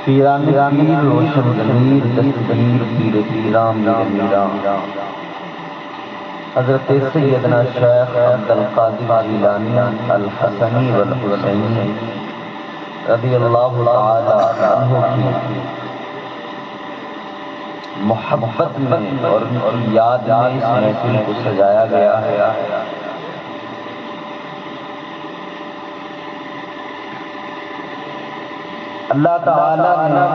پیران پیر روشن ضمیر دستگیر پیر پیرام میرام حضرت سیدنا شیخ عبدالقادر جیلانی الحسنی والحسینی رضی اللہ تعالی عنہ کی محبت میں اور ان کی یاد میں اس محفل کو سجایا گیا ہے۔ اللہ تعالیٰ نے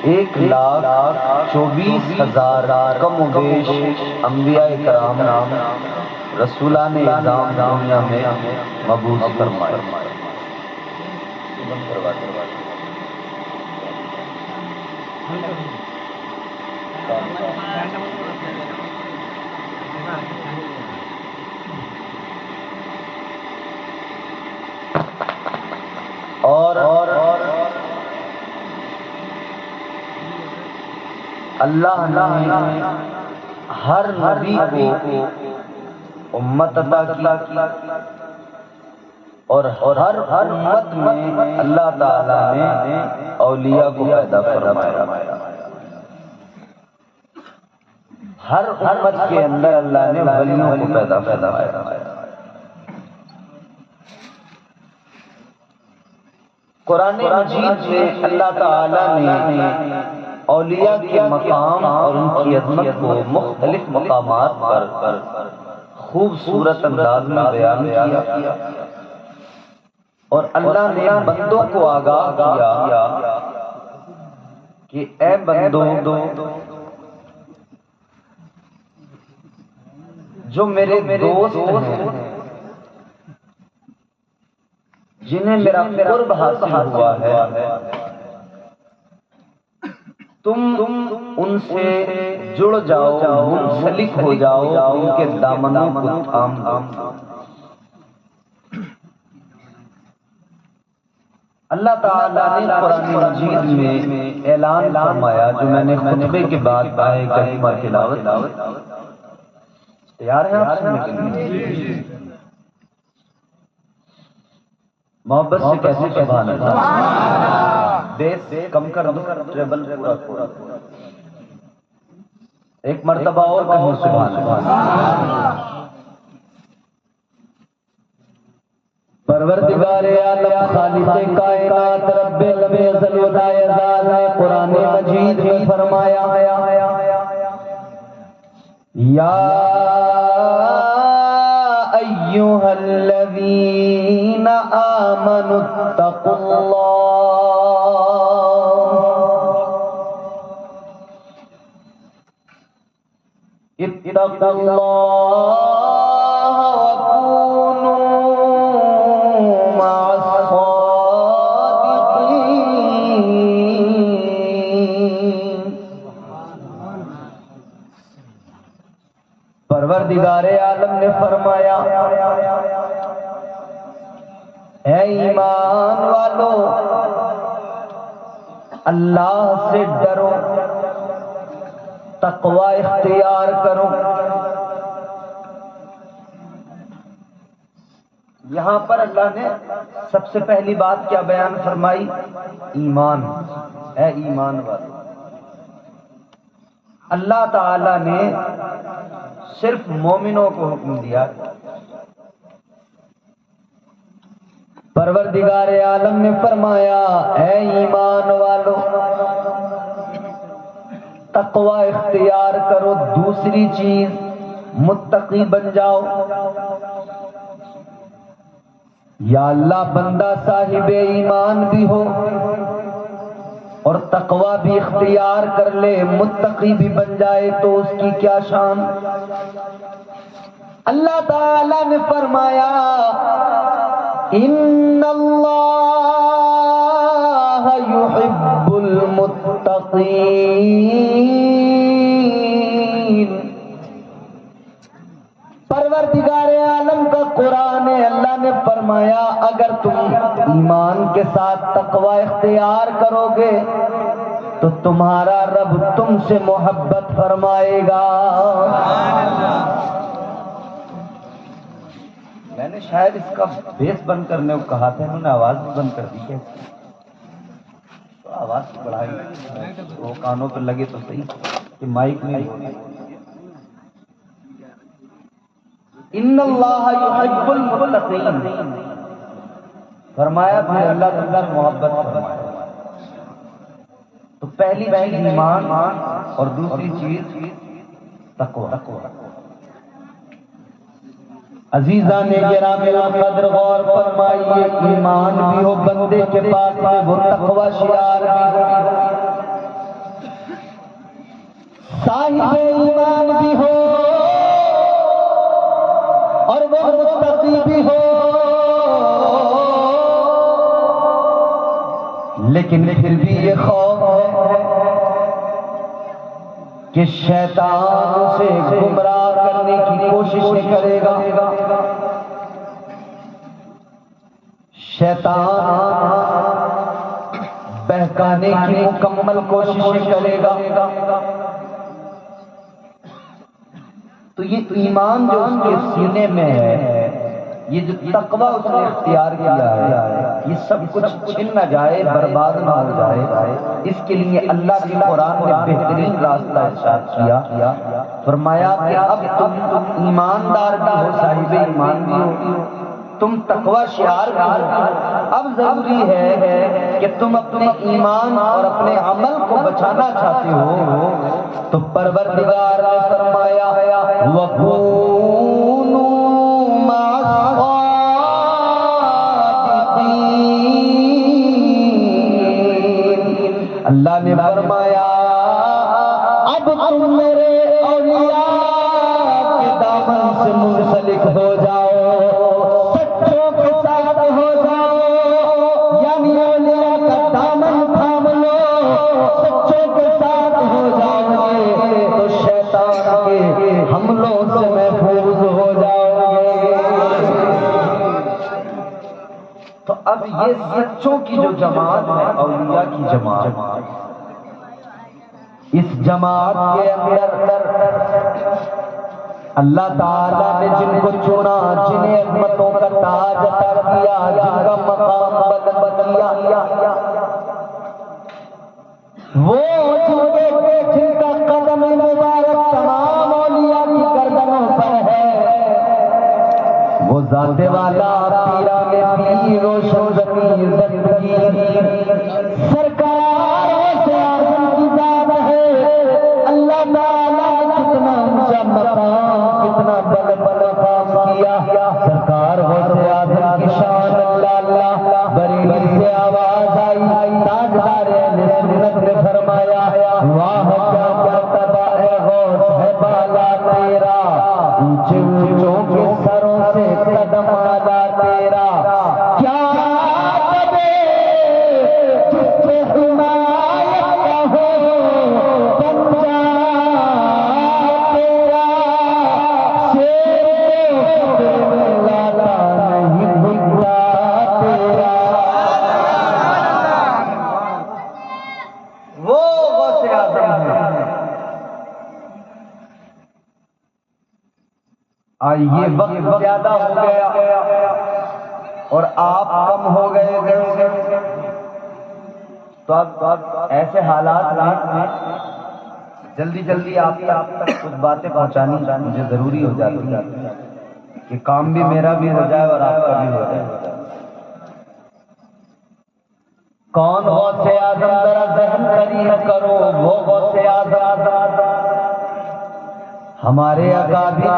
1,24,000 کم و بیش انبیاء کرام رسولان اعظام دنیا میں مبعوث فرمائے۔ اور اللہ نے ہر نبی کو امت عطا کی اور ہر امت میں اللہ تعالیٰ نے اولیاء کو پیدا فرمایا۔ ہر امت کے اندر اللہ نے ولیوں کو پیدا فرمایا۔ قرآن مجید میں اللہ تعالیٰ نے اولیاء کے مقام اور ان کی عظمت کو مختلف مقامات پر خوبصورت انداز میں بیان کیا اور اللہ نے بندوں کو آگاہ کیا کہ اے بندوں جو میرے دوست ہیں، جنہیں میرا قرب حاصل ہوا ہے، تم ان سے جڑ جاؤ، منسلک ہو جاؤ، ان کے دامنوں کو تھام دو۔ اللہ تعالیٰ نے قرآن مجید میں اعلان فرمایا، جو میں نے خطبے کے بعد آئے کریمہ تلاوت۔ تیار ہیں آپ سننے کے لیے؟ محبت سے کیسے سبحان اللہ؟ بیس کم کر دو، ٹریبل پورا۔ ایک مرتبہ اور کہو سبحان اللہ۔ پروردگار عالم خالق کائنات رب العزت و جلال نے قرآن مجید میں فرمایا، یا ایھا الذین آمنوا اتقوا اللہ وکونوا مع الصادقین۔ پروردگار عالم نے فرمایا، اے ایمان والو، اللہ سے ڈرو، تقوی اختیار کرو۔ یہاں پر اللہ نے سب سے پہلی بات کیا بیان فرمائی؟ ایمان۔ اے ایمان والو، اللہ تعالی نے صرف مومنوں کو حکم دیا۔ پروردگار عالم نے فرمایا، اے ایمان والو، تقوی اختیار کرو۔ دوسری چیز، متقی بن جاؤ۔ یا اللہ بندہ صاحب ایمان بھی ہو اور تقوی بھی اختیار کر لے، متقی بھی بن جائے تو اس کی کیا شان؟ اللہ تعالی نے فرمایا، ان اللہ یحب المتقین۔ پروردگار عالم کا قرآن ہے، اللہ نے فرمایا اگر تم ایمان کے ساتھ تقوی اختیار کرو گے تو تمہارا رب تم سے محبت فرمائے گا۔ میں نے شاید اس کا بیس بند کرنے کو کہا تھا، انہوں نے آواز بھی بند کر دی ہے، تو آواز بڑھائی وہ کانوں پہ لگے تو صحیح کہ مائک میں ان اللہ یحب المتقین، فرمایا پھر اللہ تعالیٰ سے محبت فرمایا۔ تو پہلی چیز ایمان اور دوسری چیز تقوی۔ عزیزان گرامی القدر غور فرمائیے، ایمان بھی ہو بندے کے پاس میں، وہ تقوی شعار بھی ہو، صاحب ایمان بھی ہو اور وہ متقی بھی ہو، لیکن پھر بھی یہ خوف ہے کہ شیطان اسے گمراہ کرنے کی کوشش کرے گا، شیطان بہکانے کی مکمل کوشش کرے گا۔ تو یہ ایمان جو اس کے سینے میں ہے، یہ جو تقوی اس نے اختیار کیا ہے، یہ سب کچھ چھن نہ جائے، برباد نہ ہو جائے، اس کے لیے اللہ کے قرآن نے بہترین راستہ ارشاد کیا، فرمایا کہ اب تم ایماندار بھی ہو، صاحب ایمان بھی ہو، تم تقوی شعار بھی ہو، اب ضروری ہے کہ تم اپنے ایمان اور اپنے عمل کو بچانا چاہتے ہو، تو پروردگار نے فرمایا وَكُونُوا مَعَ اللہ نے فرمایا اب تم میرے اولیاء کے دامن سے منسلک ہو جاؤ، سچوں کے ساتھ ہو جاؤ، یعنی اولیاء کا دامن تھام لو، سچوں کے ساتھ ہو جاؤ گے تو شیطان کے حملوں سے محفوظ ہو جاؤ گے۔ تو اب یہ سچوں کی جو جماعت ہے، اولیاء کی جماعت، اس جماعت کے اندر اللہ تعالیٰ نے جن کو چنا، جنہیں عظمتوں کا تاج عطا کیا، جن کا مقام بلند کیا، وہ جن کا قدم مبارک تمام اولیاء کی گردنوں پر ہے، وہ ذات والا پیران پیر روشن ضمیر زندگی سرکار سے آدم کی ذات ہے۔ اللہ تعالیٰ نے کتنا اونچا مقام، کتنا بلند مقام کیا، سرکار سے آدم کی شان اللہ بریلی سے آواز آئی، تاجدار اہل سنت نے فرمایا واہ کیا مرتبہ ہے، غوث ہے بالا تیرا، اونچے اونچوں کے سروں سے قدم آلا تیرا، کیا کبے جس پہ حمایت کا ہو بنجا تیرا، شیر میں لالا نہیں بھگتا تیرا۔ وہ غوث اعظم ہے۔ آئیے وقت زیادہ ہو گیا اور آپ کم ہو گئے، تو اب ایسے حالات میں جلدی جلدی آپ تک کچھ باتیں پہنچانی مجھے ضروری ہو جاتی ہے کہ کام بھی میرا بھی ہو جائے اور آپ کا بھی ہو جائے۔ کون غوث اعظم ذرا ذہن قریب کرو، وہ غوث اعظم ہمارے اکابر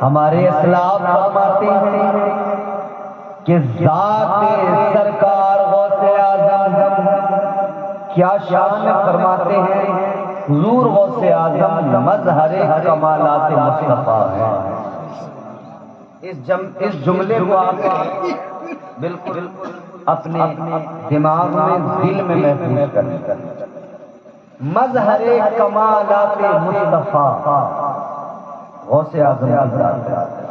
ہمارے اسلاف فرماتے ہیں کہ ذات سرکار غوث اعظم کیا شان فرماتے ہیں، حضور غوث اعظم مظہر کمالات مصطفیٰ ہے۔ اس جملے کو آپ بالکل اپنے دماغ میں، دل میں محفوظ کریں، مظہر کمالات مصطفیٰ غوث اعظم کی ذات ہے۔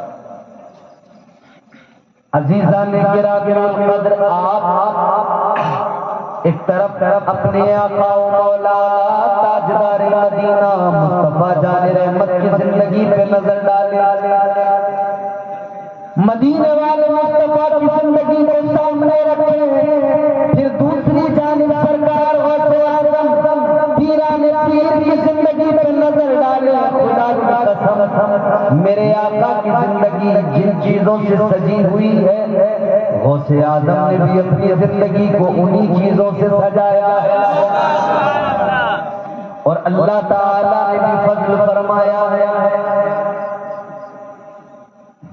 عزیزان گرامی القدر، آپ ایک طرف اپنے آقا و مولا تاجدار مدینہ مصطفیٰ جان رحمت کی زندگی پہ نظر ڈالیں، مدینے والے مصطفیٰ کی زندگی کو سامنے رکھے، پھر دوسری جانب سرکار غوث اعظم پیران پیر کی زندگی پہ نظر ڈالے۔ خدا کی قسم میرے آقا کی زندگی جن چیزوں سے سجی ہوئی ہے، غوث اعظم نے بھی اپنی زندگی کو انہی چیزوں سے سجایا ہے، اور اللہ تعالیٰ نے بھی فضل فرمایا ہے۔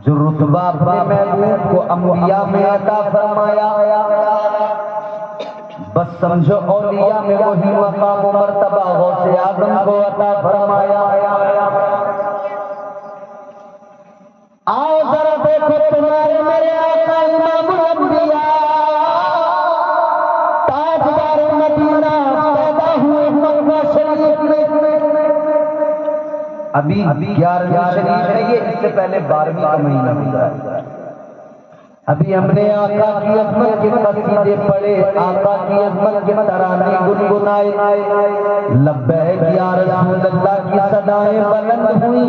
جو رتبہ اپنے محبوب کو انبیاء میں عطا فرمایا، بس سمجھو اولیاء میں وہی مقام و مرتبہ غوث اعظم کو عطا فرمایا۔ آؤ ذرا دیکھو تمہارے میرے آقا امام الانبیاء تاجدار مدینہ پیدا ہوئے مکہ شریف میں۔ ابھی 11ویں شریف ہے یہ، اس سے پہلے 12ویں کا مہینہ گزرا ہے۔ ابھی ہم نے آقا کی عظمت کے قصیدے پڑھے، آقا کی عظمت کے ترانے گنگنائے، لبیک یا رسول اللہ کی صدائیں بلند ہوئی،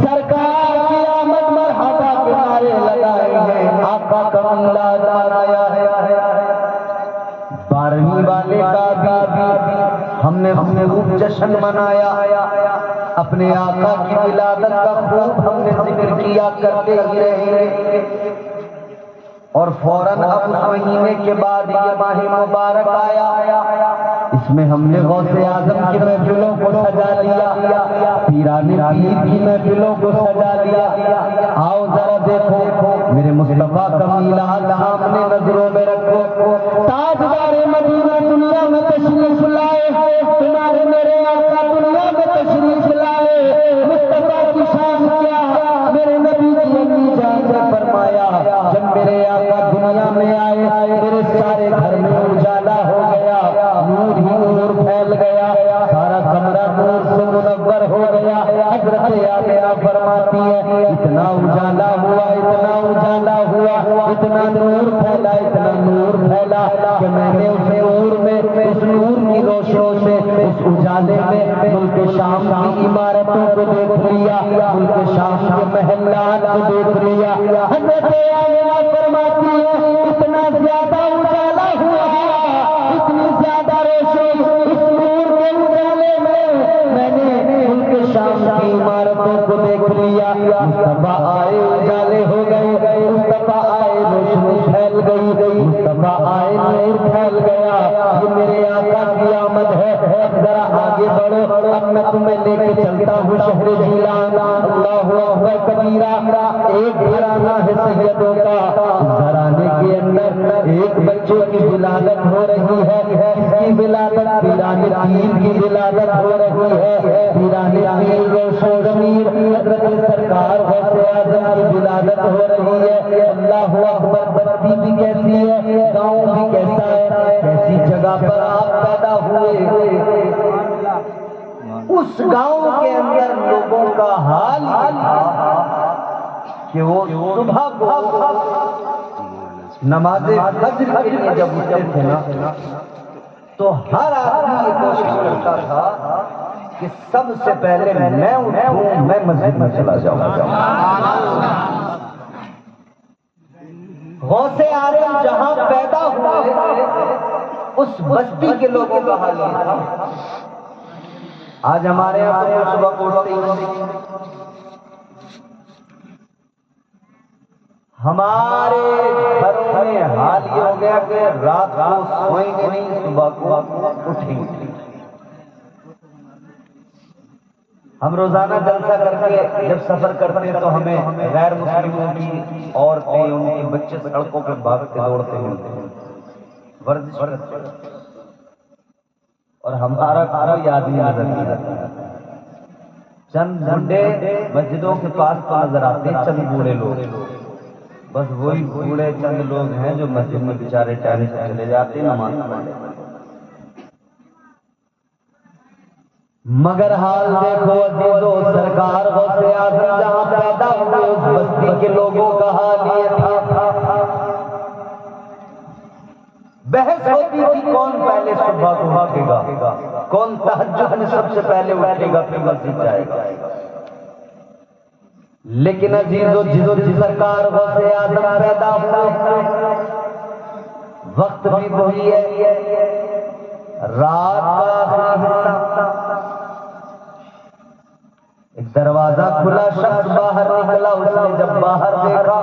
سرکار کی آمد مرحبا کے نعرے لگائے ہیں، آقا کا میلاد منایا ہے۔ 12ویں والے کا بھی ہم نے خوب جشن منایا، اپنے آقا کی ولادت کا خوب ہم نے ذکر کیا کرتے ہی رہے، اور فوراً اب اس مہینے کے بعد یہ ماہ مبارک آیا، اس میں ہم نے غوث اعظم کی محفلوں کو سجا لیا، پیران پیر کی محفلوں کو سجا لیا۔ آؤ ذرا دیکھو میرے مصطفیٰ کا میلاد سامنے نظروں میں رکھو، تاجدار مدینہ دنیا میں تشریف لائے، تمہارے میرے آقا دنیا میں تشریف لائے، مصطفیٰ کی شان کیا، میرے نبی کی امی جان نے فرمایا جب میرے آقا دنیا میں آئے میرے سارے گھر میں اجالا ہو گیا، نور ہی نور پھیل گیا، سارا کمرہ نور سے منور ہو گیا۔ حضرت آمنہ فرماتی ہے اتنا اجالا ہوا، اتنا اجالا ہوا، اتنا نور پھیلا، اتنا نور پھیلا کہ میں نے اس نور میں، اس نور کی روشنی سے، اس اجالے میں ملک شام کی عمارتوں کو دیکھ لیا، ملک شام کے محلات کو دیکھ لیا۔ حضرت آمنہ فرماتی ہے اتنا زیادہ اجالا ہوا، اتنی زیادہ روشنی اس نور کے اجالے میں نے ملک شام کی عمارتوں کو دیکھ لیا۔ مصطفیٰ آئے اجالے ہو گئے، مصطفیٰ آئے روشنی پھیل گئی، مصطفیٰ آئے نور پھیل گیا۔ یہ میرے آقا کی آمد ہے۔ ذرا آگے بڑھو، اب میں تمہیں لے کے چلتا ہوں شہر جیلان۔ اللہ اکبر کبیرہ، ایک گھرانہ ہے سیدوں کا، گھرانے کے اندر ایک بچے کی ولادت ہو رہی ہے، اس کی ولادت پیران پیر کی ولادت ہو رہی ہے، پیران پیر روشن ضمیر حضرت سرکار غوث اعظم کی ولادت ہو رہی ہے۔ اللہ اکبر، بستی بھی کیسی ہے، گاؤں بھی کیسا ہے، کیسی جگہ پر آپ پیدا ہوئے، اس گاؤں کے اندر لوگوں کا حال کہ وہ صبح کو نماز فجر کے لیے جب اٹھتے تھے نا تو ہر آدمی یہ کوشش کرتا تھا کہ سب سے پہلے میں اٹھوں، میں مسجد میں چلا جاؤں۔ غوث اعظم جہاں پیدا ہوئے اس بستی کے لوگوں کا حال یہ تھا۔ آج ہمارے یہاں تو صبح اٹھتے ہی ہمارے گھروں میں حال یہ ہو گیا کہ رات کو سوئیں گے نہیں، صبح کو اٹھیں گے۔ ہم روزانہ جلسہ کر کے جب سفر کرتے ہیں تو ہمیں غیر مسلموں کی عورتیں، ان کے بچے سڑکوں پہ بھاگتے دوڑتے ملتے ہیں، ورزش کرتے ہیں، اور ہمارا کوئی آدمی نظر نہیں آتا۔ چند بوڑھے مسجدوں کے پاس تو نظر آتے ہیں، چند بوڑھے لوگ، بس وہی بوڑھے چند لوگ ہیں جو مسجد میں بیچارے ٹہلنے سے چلے جاتے ہیں نماز پڑھنے۔ مگر حال دیکھو عزیزو، سرکار غوث اعظم جہاں پیدا ہوئے اس بستی کے لوگوں کا حال یہ تھا۔ بحث ہوتی تھی کون پہلے صبح کو اٹھے گا، کون تہجد میں سب سے پہلے اٹھے گا پھر مسجد جائے گا۔ لیکن عزیزو جس سرکار غوث اعظم پیدا ہوئے وقت بھی وہی ہے، رات کا آخری حصہ، ایک دروازہ کھلا، شخص باہر نکلا، اس نے جب باہر دیکھا،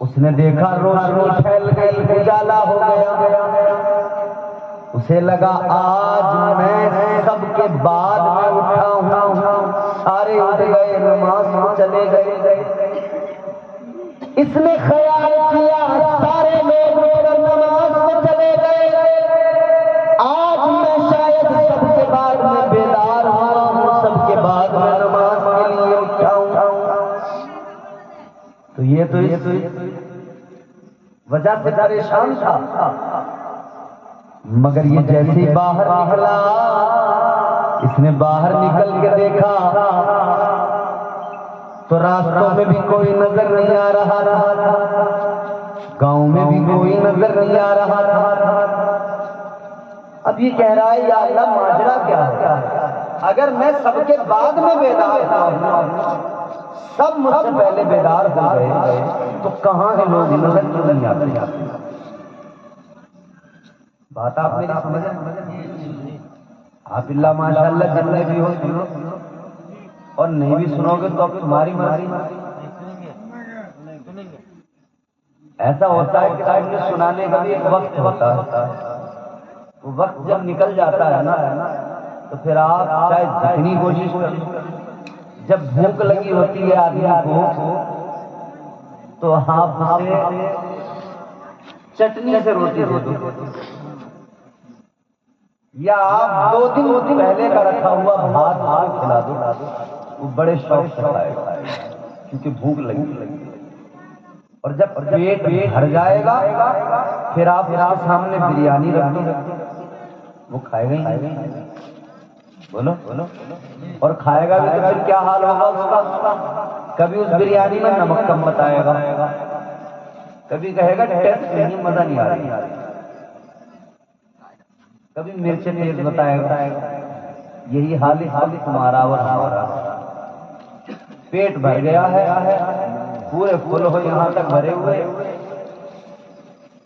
اس نے دیکھا روشنی پھیل گئی، اجالا ہو گیا، اسے لگا آج میں سب کے بعد میں اٹھا ہوں، سارے اٹھ گئے، نماز کو چلے گئے، اس نے خیال کیا سارے لوگ اٹھ کر نماز کو چلے گئے، آج میں شاید سب کے بعد میں بیدار ہوا ہوں، سب کے بعد میں نماز کے لیے اٹھا ہوں، تو یہ تو اس وجہ سے پریشان تھا، مگر یہ جیسے ہی باہر نکلا، اس نے باہر نکل کے دیکھا تو راستوں میں بھی کوئی نظر نہیں آ رہا تھا، گاؤں میں بھی کوئی نظر نہیں آ رہا تھا۔ اب یہ کہہ رہا ہے یا اللہ ماجرا کیا ہے؟ اگر میں سب کے بعد میں بیدار ہوں، سب مجھ سے پہلے بیدار ہو گئے، تو کہاں ہے لوگ نظر کیوں نہیں آتے؟ بات آپ میری سمجھیں؟ آپ اللہ ماشاءاللہ جتنے بھی ہو سنو، اور نہیں بھی سنو گے تو اب تمہاری مرضی۔ ایسا ہوتا ہے کہ سننے سنانے کا بھی ایک وقت ہوتا ہے، وہ وقت جب نکل جاتا ہے نا تو پھر آپ چاہے جتنی کوشش کریں، جب بھوک لگی ہوتی ہے آدمی کو تو آپ اسے چٹنی سے روٹی دے دو، یا آپ 2 دن پہلے کا رکھا ہوا بھات کھلا دو، وہ بڑے شوق سے کھائے گا کیونکہ بھوک لگی، اور جب پیٹ بھر جائے گا پھر آپ اس کے سامنے بریانی رکھ دو، وہ کھائے گا ہی نہیں، بولو، اور کھائے گا بھی تو پھر کیا حال ہوگا اس کا؟ کبھی اس بریانی میں نمک کم بتائے گا، کبھی کہے گا ٹیسٹ نہیں، مزہ نہیں آ رہی، کبھی مرچیں تیز بتائے گا۔ یہی حال تمہارا اور ہمارا، پیٹ بھر گیا ہے، پورے فل ہو یہاں تک بھرے ہوئے،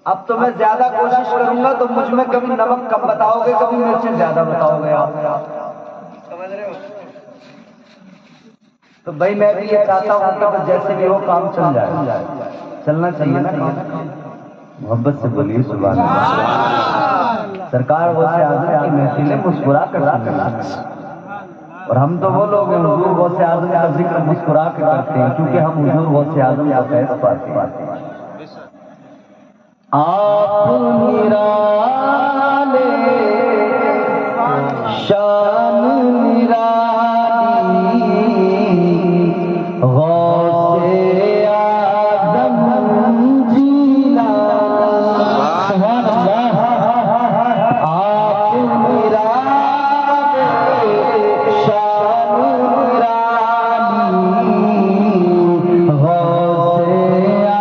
اب تو میں زیادہ کوشش کروں گا تو مجھ میں کبھی نمک کم بتاؤ گے، کبھی مرچیں زیادہ بتاؤ گے، آپ سمجھ رہے ہو؟ تو بھائی میں بھی یہ چاہتا ہوں کہ جیسے بھی ہو کام چل جائے، چلنا چاہیے نا کام، محبت سے بولیے سبحان اللہ۔ سرکار غوث اعظم کی محفلیں مسکرا کر سنیں، اور ہم تو وہ لوگ ہیں حضور غوث اعظم کا ذکر مسکرا کے کرتے ہیں، کیونکہ ہم حضور غوث اعظم کا فیض پاتے ہیں۔ آپ نرالے شان نرالی غوث اعظم جیلانی، سبحان اللہ۔ آپ نرالے شان نرالی غوث اعظم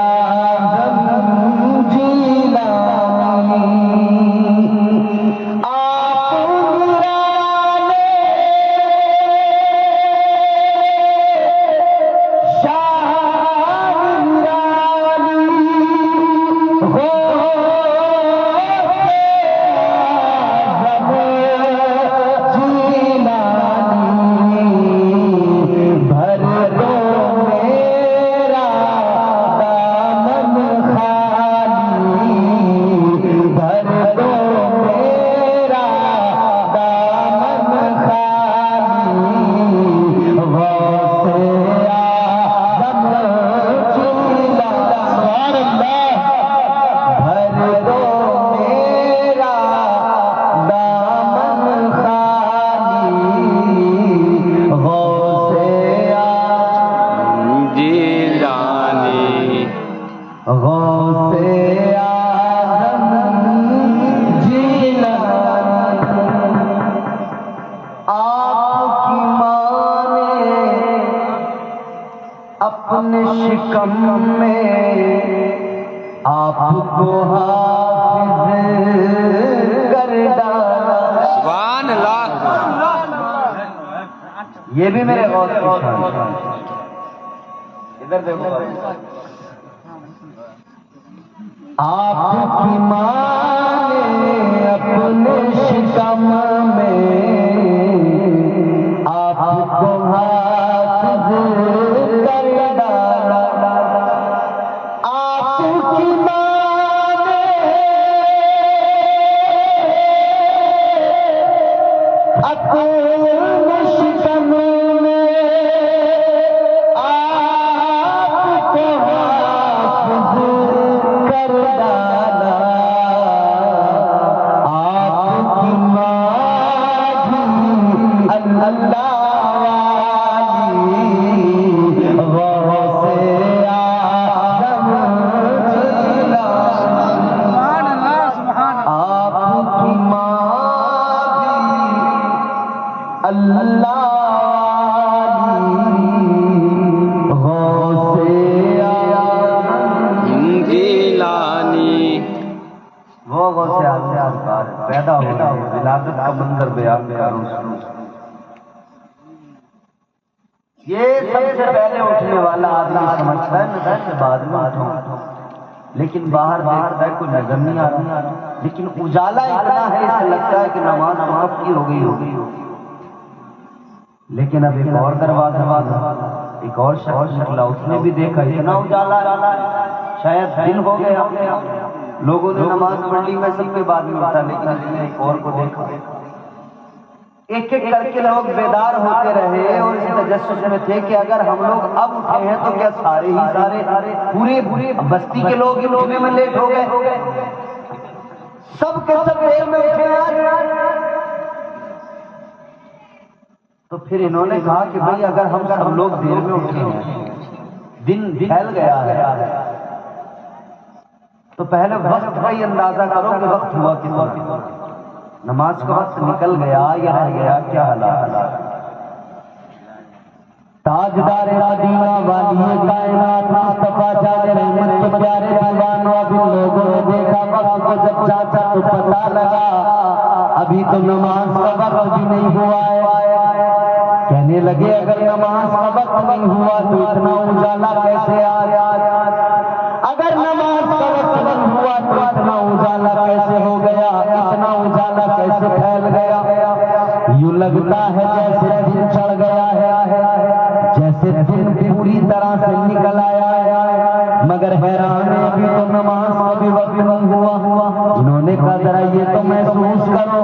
جیلانی، غوث اعظم جیلانی۔ آپ کی ماں نے اپنے شکم میں آپ کو حافظ کر ڈالا، سبحان اللہ۔ یہ بھی میرے غوث کی شان ہے۔ ادھر دیکھو آپ کی ماں نے اپنے شکم میں آپ کو حافظ کر ڈالا، آپ کی ماں نے اپنے شکم میں آپ کو حافظ کر ڈالا، آپ کی ماں بھی اللہ والی غوث اعظم جیلانی، آپ کی ماں بھی اللہ غوث اعظم جیلانی۔ وہ غوث اعظم پیدا ہو ولادت کا منظر بیان کروں۔ یہ سب سے پہلے اٹھنے والا آدمی سمجھتا ہے میں سب سے بعد میں اٹھوں، لیکن باہر دیکھتا ہے کوئی نظر نہیں آ رہا، لیکن اجالا اتنا ہے اسے لگتا ہے کہ نماز وقت کی ہو گئی ہوگی، لیکن اب ایک اور دروازہ، ایک اور شخص نکلا، اس نے بھی دیکھا اتنا اجالا شاید دن ہو گیا، لوگوں نے نماز پڑھ لی، میں سب کے بعد میں اٹھا، لیکن اس نے ایک اور کو دیکھا، ایک ایک کر کے لوگ بیدار ہوتے رہے اور اس تجسس میں تھے کہ اگر ہم لوگ اب اٹھے ہیں تو کیا سارے ہی سارے پورے بستی کے لوگ اٹھنے میں لیٹ ہو گئے، سب کے سب دیر میں اٹھے آج۔ تو پھر انہوں نے کہا کہ بھئی اگر ہم لوگ دیر میں اٹھے ہیں، دن پھیل گیا ہے، تو پہلے وقت کا ہی اندازہ کرو کہ وقت ہوا کتنا، نماز کا وقت نکل گیا یا رہ گیا، کیا حالات۔ تاجدار مدینہ والی کائنات مصطفیٰ جان رحمت کے پیارے دیوانوں، اب ان لوگوں نے دیکھا وقت کو جب چاچا تو پتہ لگا ابھی تو نماز کا وقت بھی نہیں ہوا ہے، کہنے لگے اگر نماز کا وقت نہیں ہوا تو اتنا اجالا کیسے آیا، اگر نماز کا وقت نہیں ہوا تو اتنا اجالا کیسے ہو گیا، اتنا اجالا کیسے پھیل گیا، یوں لگتا ہے جیسے دن چڑھ گیا ہے، جیسے دن پوری طرح سے نکل آیا ہے، مگر حیران ہے ابھی تو نماز کا بھی وقت نہیں ہوا۔ انہوں نے کہا ذرا یہ تو محسوس کرو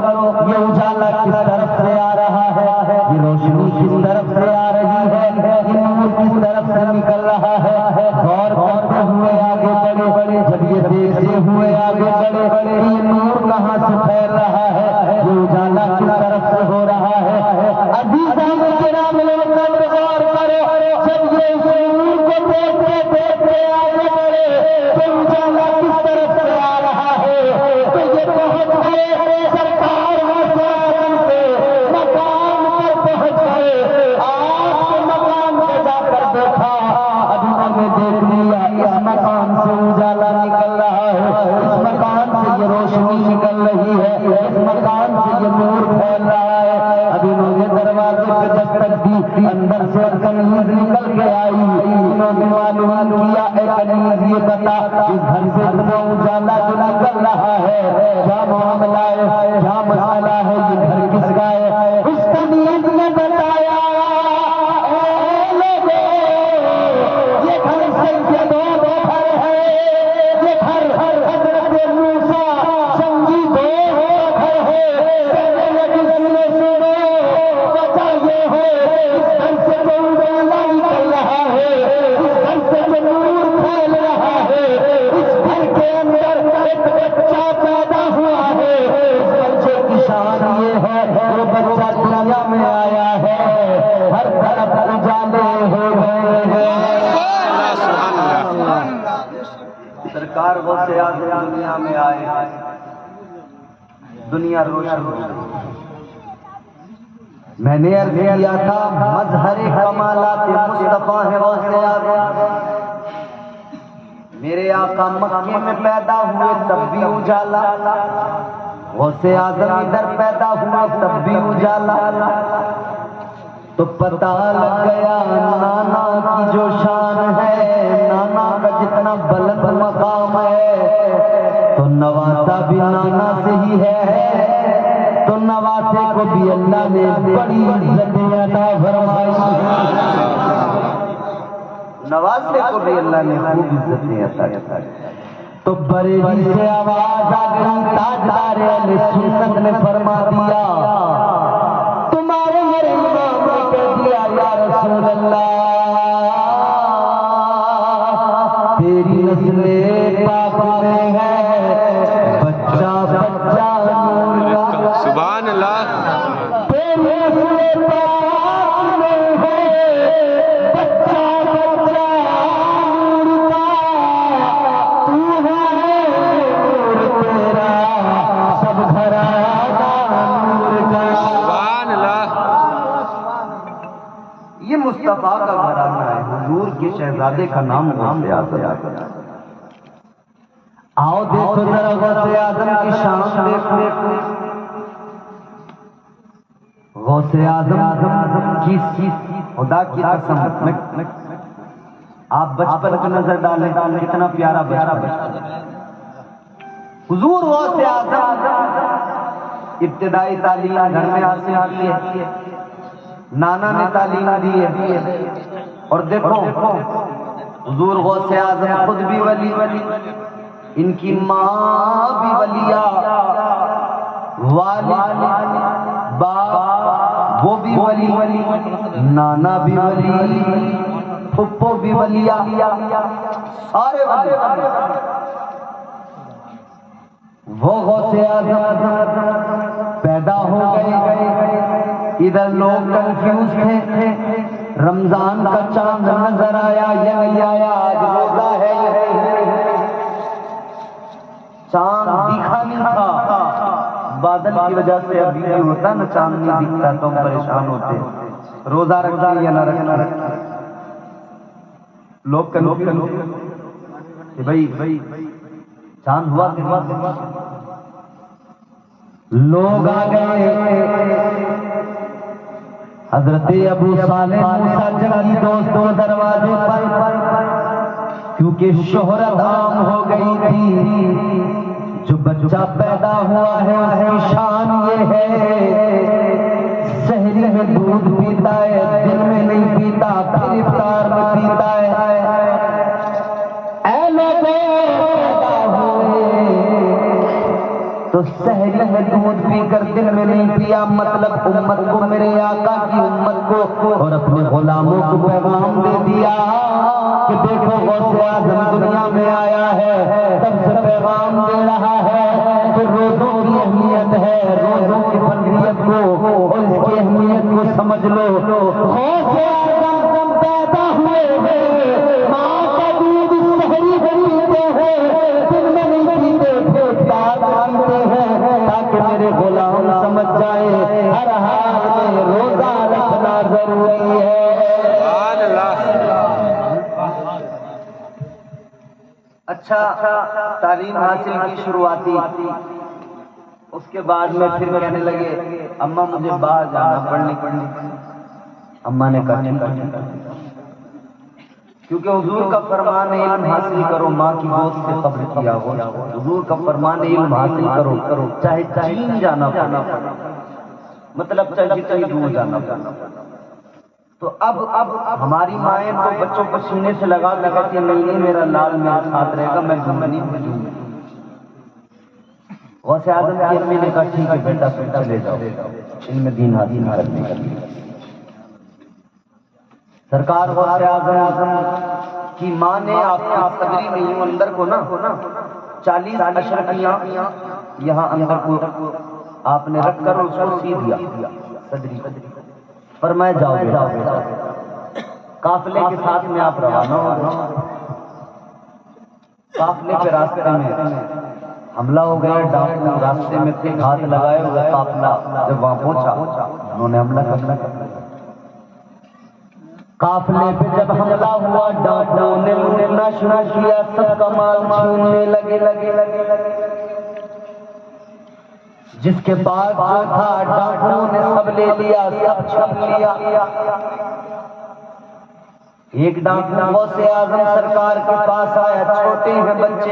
یہ اجالا کس طرف سے آ رہا ہے، یہ روشنی کس طرف سے آ رہی ہے، یہ نور کس طرف سے نکل رہا ہے، غور کرتے ہوئے آگے بڑھے، جب یہ دیکھتے ہوئے آگے بڑھے یہ نور کہاں سے پھیل رہا ہے، یہ اجالا کس طرف سے ہو رہا ہے۔ عزیزان کرام غور کرو، جب یہ اس نور کو دیکھتے دیکھتے آگے بڑھے تو اجالا کس طرف سے آ رہا ہے، تو یہ پہنچ گئے سرکار غوث اعظم کے مقام پر پہنچ گئے، آپ کے مقام پہ جا کر دیکھا، ابھی انہوں نے دیکھ لیا اس مقام سے اجالا نکل رہا ہے، اس مقام سے یہ روشنی نکل رہی ہے، اس مقام سے یہ نور پھیل رہا ہے۔ ابھی انہوں نے دروازے پہ جب تک دی اندر سے کنیز نکل کے آئی، انہوں نے معلوم کیا اے کنیز یہ بتا اس گھر سے اتنا اجالا جو نکل رہا ہے کیا معاملہ ہے، کیا مسئلہ ہے، یہ گھر کس کا ہے؟ اس کنیز نے بتایا اے لوگوں یہ گھر سیدوں کا گھر ہے، یہ گھر حضرت موسیٰ سنگی دو گھر ہے، کہنے لگی سنو وجہ یہ ہے اس گھر سے جو اجالا نکل رہا ہے، اس گھر سے جو نور پھیل رہا ہے، اس گھر کے اندر ایک بچہ پیدا ہوا ہے، اس بچے کی شان یہ ہے وہ بچہ دنیا میں آیا ہے، ہر طرف اجالے ہو گئے ہیں۔ سرکار غوث اعظم دنیا میں آئے، دنیا روشن ہو گئی۔ میں نے عرض کیا تھا مظہر کمالات مصطفیٰ ہے غوث اعظم، میرے آقا مکے میں پیدا ہوئے تب بھی اجالا، غوث اعظم ادھر پیدا ہوئے تب بھی اجالا، تو پتہ لگ گیا نانا کی جو شان ہے، نانا کا جتنا بلند مقام ہے، تو نواسا بھی نانا سے ہی ہے، تو نواسے کو بھی اللہ نے بڑی عزت عطا فرمائی، نواسے کو بھی اللہ نے خوب عزت عطا فرمائی۔ تو بریلی سے آواز آ گئی، تاجدار اہل سنت نے فرما دیا، تمہارے میرے امام نے کہہ دیا یا رسول اللہ، تیری نسل پاک میں ہے بچہ بچہ نور کا، سبحان اللہ، تیری نسل پاک میں ہے بچہ بچہ نور کا، تو ہے نور تیرا سب گھرانہ نور کا۔ سبحان اللہ، یہ مصطفیٰ کا گھرانہ ہے، حضور کے شہزادے کا نام غوث اعظم ہے۔ آؤ دیکھو ذرا غوث اعظم کی شان دیکھو، غوث اعظم کی خدا کی قسم، آپ بچپن کی نظر ڈالیں کتنا پیارا بچپن، حضور غوث اعظم ابتدائی تعلیم گھر میں حاصل کی ہے، نانا نے تعلیم دی ہے، اور دیکھو حضور غوث اعظم خود بھی ولی، ان کی ماں بھی ولیہ، والد باپ وہ بھی ولی، نانا بھی ولی، پھپھو بھی ولیہ، سارے ولی۔ وہ غوث اعظم پیدا ہو گئے، ادھر لوگ کنفیوز تھے، رمضان کا چاند نظر آیا یا نہیں آیا، آج روزہ ہے یا نہیں، چاند دکھا نہیں تھا، بادل کی وجہ سے ابھی بھی ہوتا نا چاند نہیں دکھتا تو ہم پریشان ہوتے، روزہ رکھا یا نہ رکھنا، لوگ کنفیوز کہ بھائی چاند ہوا کہ نہیں، لوگ آ گئے، حضرت ابو صالح موسیٰ جنگی دوستوں دروازے پر، کیونکہ شہرت عام ہو گئی تھی، جو بچہ پیدا ہوا ہے اس کی شان یہ ہے، سحری میں دودھ پیتا ہے، دن میں نہیں پیتا، پھر افطار میں پیتا ہے، اے لوگوں پیدا ہوئے تو سحری میں دودھ پی کر دن میں نہیں پیا، مطلب امت کو، میرے آقا کی امت کو اور اپنے غلاموں کو پیغام دے دیا کہ دیکھو غوث اعظم دنیا میں آیا ہے، تب سے پیغام دے رہا ہے کہ روزوں کی اہمیت ہے، روزوں کی فضیلت کو اور اس کی اہمیت کو سمجھ لو۔ غوث اعظم پیدا ہوئے ہیں، ماں کا دودھ سحری پیتے ہیں، دن میں نہیں پیتے تھے، افطار پیتے ہیں، تاکہ میرے غلام سمجھ جائے ہر حال میں روزہ رکھنا ضروری ہے۔ سبحان اللہ، اچھا تعلیم حاصل کی شروعاتی، اس کے بعد میں پھر کہنے لگے اماں مجھے باہر جانا پڑھنے، اماں نے کہا کیونکہ حضور کا فرمان ہے علم حاصل کرو، ماں کی گود سے قبل کیا ہو، حضور کا فرمان ہے علم حاصل کرو چاہے چین جانا پڑے، مطلب چاہے جتنی دور جانا پڑے۔ تو اب ہماری مائیں تو بچوں کو سینے سے لگا کے کہتی ہیں نہیں میرا لال میرے ساتھ رہے گا، میں نہیں بھیجوں گی۔ غوث اعظم کی امی نے کہا ٹھیک ہے بیٹا تم چلے جاؤ علم دین حاصل کرنے کے لیے۔ سرکار غوث اعظم کی ماں نے آپ کی صدری میں یوں اندر کو نا 40 اشرفیاں یہاں اندر کو آپ نے رکھ کر اس کو سی دیا صدری، فرمایا جاؤ بیٹا، قافلے کے ساتھ میں آپ روانہ ہو گئے، قافلے پہ راستے میں حملہ ہو گیا، ڈاکو راستے میں تھے، ہاتھ لگائے ہوئے قافلہ جب وہاں پہنچا انہوں نے حملہ کرنا، قافلے پہ جب حملہ ہوا ڈاکوؤں نے لوٹنا شروع کیا، سب کا مال چھیننے لگے، جس کے پاس جو تھا ڈاکوؤں نے سب لے لیا، سب چھین لیا۔ ایک ڈاکو غوث اعظم سرکار کے پاس آیا، چھوٹے ہیں بچے۔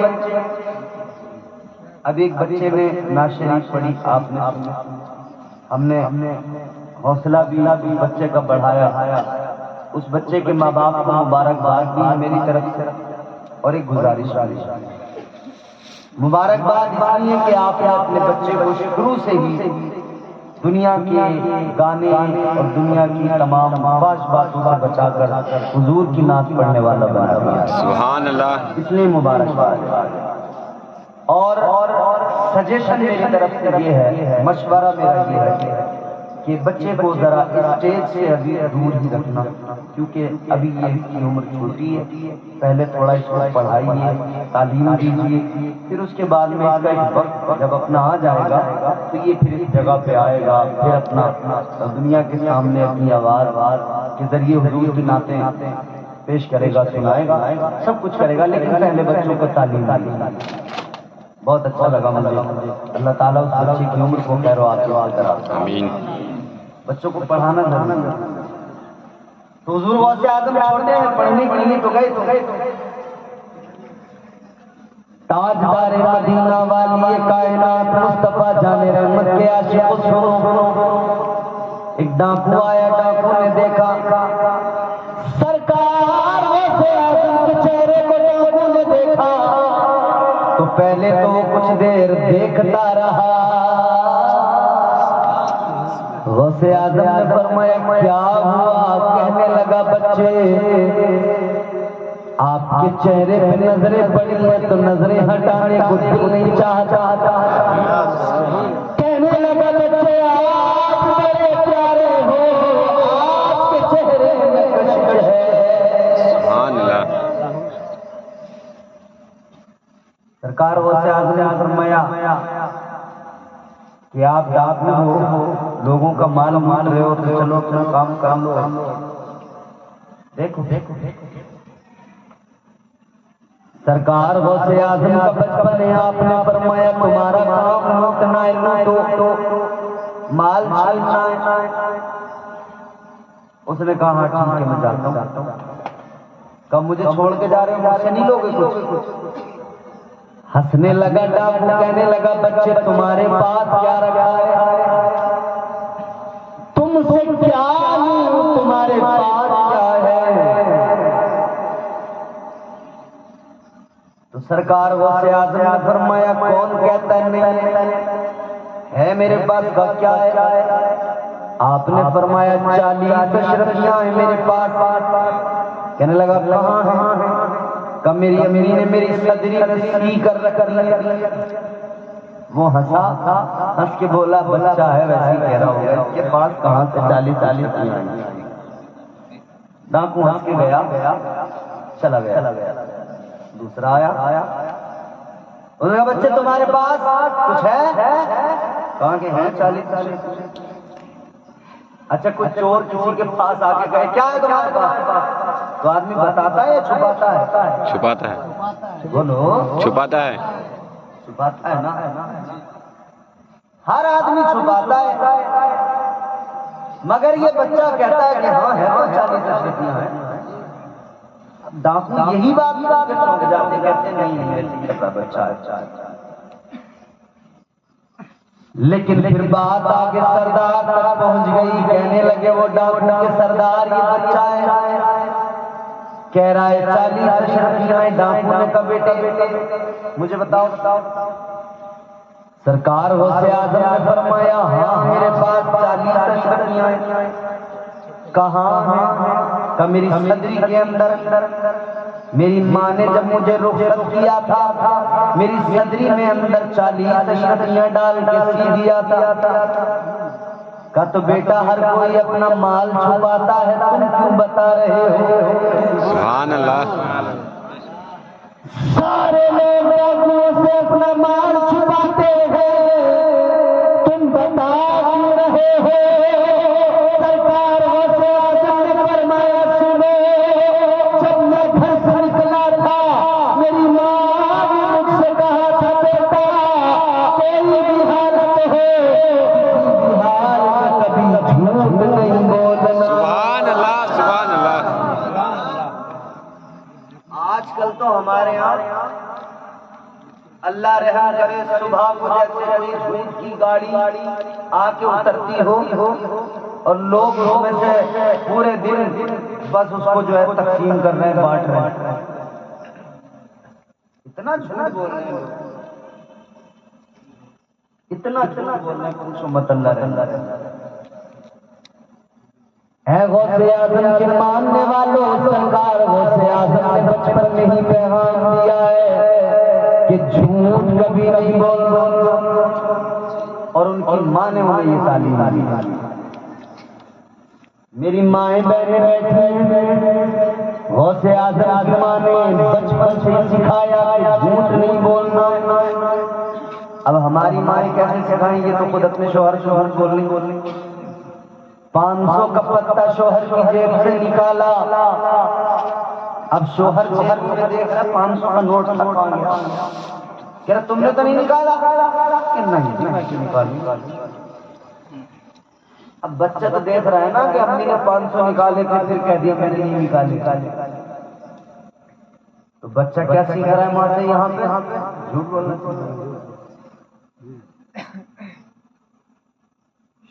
اب ایک بچے نے نعت شریف پڑھی، آپ نے سنا، ہم نے حوصلہ بھی بچے کا بڑھایا۔ اس بچے کے ماں باپ کو مبارکباد بھی میری طرف سے، اور ایک گزارش بھی۔ مبارکباد اس لیے کہ آپ نے اپنے بچے کو شروع سے ہی دنیا کے گانے اور دنیا کی تمام فحش باتوں سے بچا کر حضور کی نعت پڑھنے والا بنا دیا۔ سبحان اللہ۔ اس لیے مبارکباد۔ اور سجیشن میری طرف سے یہ ہے، مشورہ میرا یہ ہے کہ بچے کو ذرا اسٹیج سے ابھی دور ہی رکھنا، کیونکہ ابھی یہ اس کی عمر چھوٹی ہے۔ پہلے تھوڑا اس کو پڑھائیے، تعلیم دیجیے، پھر اس کے بعد میں اس کا ایک وقت جب اپنا آ جائے گا تو یہ پھر اس جگہ پہ آئے گا، پھر اپنا دنیا کے سامنے اپنی آواز کے ذریعے حضور کی نعتیں پیش کرے گا، سنائے گا، سب کچھ کرے گا، لیکن پہلے بچوں کو تعلیم دیجیے۔ بہت اچھا لگا مجھے، اللہ تعالیٰ اس بچے کی عمر کو خیر و عافیت کرا۔ آمین۔ بچوں کو پڑھانا ضروری ہے۔ تو حضور غوث اعظم چھوڑتے ہیں، پڑھنے کے لیے تو گئے۔ تاجدار مدینہ والی کائنات مصطفیٰ جان رحمت کے عاشق سنو، ایک ڈاکو آیا، ڈاکو نے دیکھا سرکار غوث اعظم کے چہرے کو، ڈاکو نے دیکھا تو پہلے تو کچھ دیر دیکھتا رہا۔ غوث اعظم نے فرمایا کیا ہوا؟ کہنے لگا بچے آپ کے چہرے پہ نظریں پڑی ہیں تو نظریں ہٹانے کو دل نہیں چاہتا۔ کہنے لگا بچے آپ میرے پیارے ہو، آپ کے چہرے میں کشش ہے۔ سبحان اللہ۔ سرکار غوث اعظم نے فرمایا کہ آپ ڈاکو ہو، لوگوں کا مال رہے ہو تو چلو اپنا کام کر لو۔ دیکھو سرکار غوث اعظم کا بچپن ہے، آپ نے فرمایا تمہارا کام لوٹنا ہے، لوٹو، مال چھیننا ہے۔ اس نے کہا ہاں ٹھیک ہے میں جاتا ہوں۔ کب مجھے چھوڑ کے جا رہے ہو، مجھ سے نہیں لوگے کچھ؟ ہنسنے لگا ڈاکو، کہنے لگا بچے تمہارے پاس کیا رکھا ہے؟ تم سے کیا لوں، تمہارے پاس کیا ہے؟ تو سرکار غوث اعظم نے فرمایا کون کہتا ہے نہیں ہے میرے پاس کا کیا ہے؟ آپ نے فرمایا 40 اشرفیاں ہیں میرے پاس۔ کہنے لگا کہاں ہیں؟ کہ میری امی نے میری صدری میں سی کر رکھی ہے۔ وہ ہنس کے بولا بچہ ہے ویسے کہہ رہا ہوگا، اس کے پاس کہاں سے 40 ڈاکو ہنس کے گیا، چلا گیا۔ دوسرا آیا، انہوں نے کہا بچے تمہارے پاس کچھ ہے؟ کہاں کہ ہیں 40۔ اچھا کچھ چور کسی کے پاس آ کے کہے کیا ہے تمہارے پاس؟ تو آدمی بتاتا ہے یا چھپاتا ہے؟ چھپاتا ہے۔ بولو چھپاتا ہے۔ چھپاتا ہے نا، ہر آدمی چھپاتا ہے، مگر یہ بچہ کہتا ہے کہ ہاں ہے تو 40 اشرفیاں ہیں۔ ڈاکو یہی بات چونک جاتے، کہتے نہیں ایسا بچہ ہے۔ لیکن پھر بات آگے سردار تک پہنچ گئی، کہنے لگے وہ ڈاکو کے سردار یہ بچہ ہے، کہہ رہا ہے 40 اشرفیاں ہیں۔ ڈاکو نے کہا بیٹے مجھے بتاؤ۔ سرکار غوث اعظم نے فرمایا ہاں میرے پاس 40 اشرفیاں ہیں۔ کہاں ہیں؟ کہ میری صدری کے اندر، میری ماں نے جب مجھے رخصت کیا تھا میری صدری میں اندر 40 اشرفیاں ڈال کے سی دیا تھا۔ کہا تو بیٹا ہر کوئی اپنا مال چھپاتا ہے، تم کیوں بتا رہے ہو؟ سبحان اللہ۔ سارے لوگ ڈاکوؤں سے اپنا مال چھپاتے ہیں، تم بتا کیوں رہے ہو؟ سرکار غوث اعظم نے فرمایا سنو، جب میں گھر سے نکلا تھا میری ماں نے مجھ سے کہا تھا بیٹا کوئی بھی حالت ہو آج کل تو ہمارے یہاں اللہ رحم کرے صبح کو جیسے کوئی دودھ کی گاڑی آ کے اترتی ہو اور لوگ اس میں سے پورے دن بس اس کو جو ہے تقسیم کر رہے ہیں، بانٹ رہے ہیں. اتنا جھوٹ بول رہے ہیں لوگ، اتنا جھوٹ بول رہے ہیں، پوچھو مت. اللہ رحم اے غوث اعظم کے ماننے والوں، سرکار غوث اعظم نے بچپن میں ہی پیغام دیا ہے کہ جھوٹ کبھی نہیں بولنا، اور ان کی ماں نے انہیں یہ تعلیم دی. میری مائیں بہنیں بیٹھی ہیں، غوث اعظم کی ماں نے بچپن سے ہی سکھایا کہ جھوٹ نہیں بولنا. اب ہماری مائیں کیسے سکھائیں گے؟ تو خود اپنے شوہر جھوٹ بولنی. 500 کا پتا شوہر کی جیب سے نکالا، اب شوہر جیب میں دیکھ رہا 500 کا نوٹ تھا. کہہ رہا تم نے تو نہیں نکالا؟ کہ نہیں میں کیوں نکالوں. اب بچہ تو دیکھ رہا ہے نا کہ امی نے 500 نکالے تھے، پھر کہہ دیا میں نے نہیں نکالے. تو بچہ کیا سیکھ رہا ہے ماں سے؟ یہاں پہ جھوٹ بولنا.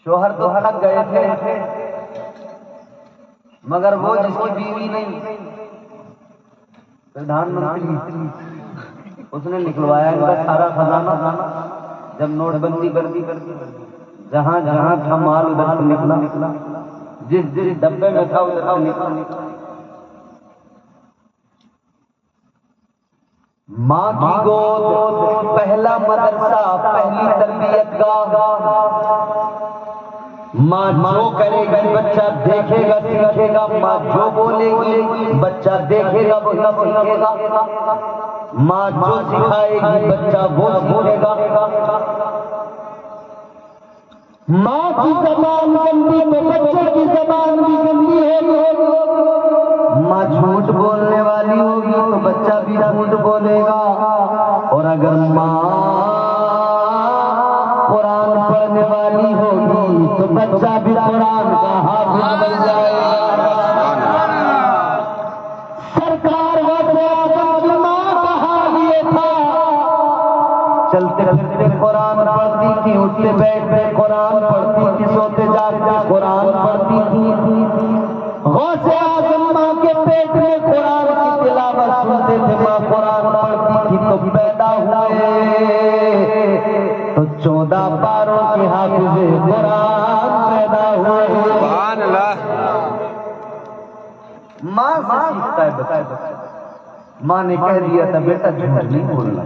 شوہر تو تھک گئے تھے، مگر وہ جس کی بیوی نہیں، پردھان منتری، اس نے نکلوایا ان کا سارا خزانہ. جب نوٹ بندی کر دی، جہاں جہاں تھا مال ادھر سے نکلا، جس جس ڈبے میں تھا ادھر سے نکلا. ماں کی گود پہلا مدرسہ، پہلی تربیت گاہ. ماں جو کرے گی بچہ دیکھے گا سیکھے گا، ماں جو بولے گی بچہ دیکھے گا وہی سیکھے گا. ماں جو سکھائے گی بچہ وہ سیکھے گا. ماں کی زبان گندی تو بچے کی زبان بھی گندی ہوگی. ماں جھوٹ بولنے والی ہوگی تو بچہ بھی جھوٹ بولے گا. اور اگر ماں قرآن پڑھنے والی ہوگی تو بچہ بھی قرآن کا حافظ بن جائے گا. سرکار غوث اعظم کی ماں کا حال یہ تھا، چلتے پھرتے قرآن پڑھتی تھی، اٹھتے بیٹھتے قرآن پڑھتی تھی، سوتے جاگتے قرآن پڑھتی تھی. غوث اعظم ماں کے پیٹ میں قرآن کی تلاوت سنتے تھے، ماں قرآن پڑھتی تھی تو پیدا ہوئے تو 14 پاروں کے حافظ قرآن پیدا ہوئے. سبحان اللہ. ماں سے سیکھتا ہے بچہ. ماں نے کہہ دیا تھا بیٹا جھوٹ نہیں بولنا.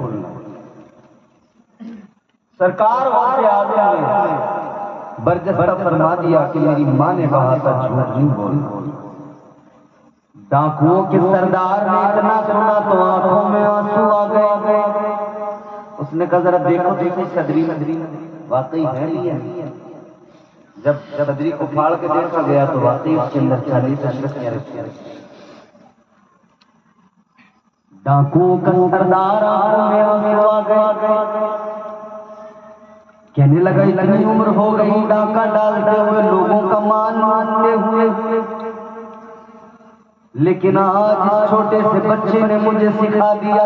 سرکار غوث اعظم نے برجستہ فرما دیا کہ میری ماں نے کہا تھا جھوٹ نہیں بولنا. ڈاکوؤں کے سردار نے اتنا سنا تو آنکھوں میں آنسو آ گئے. اس نے کہا ذرا دیکھو دیکھو صدری واقعی ہے بھی ہے. جب صدری کو پھاڑ کے دیکھا گیا تو واقعی اس کے اندر 40 اشرفیاں رکھی. ڈاکوؤں کا سردار آنکھوں میں آنسو آ گئے. کہنے لگا اتنی عمر ہو گئی ڈاکہ ڈالتے ہوئے، لوگوں کا مال مانتے ہوئے، لیکن آج اس چھوٹے سے بچے نے مجھے سکھا دیا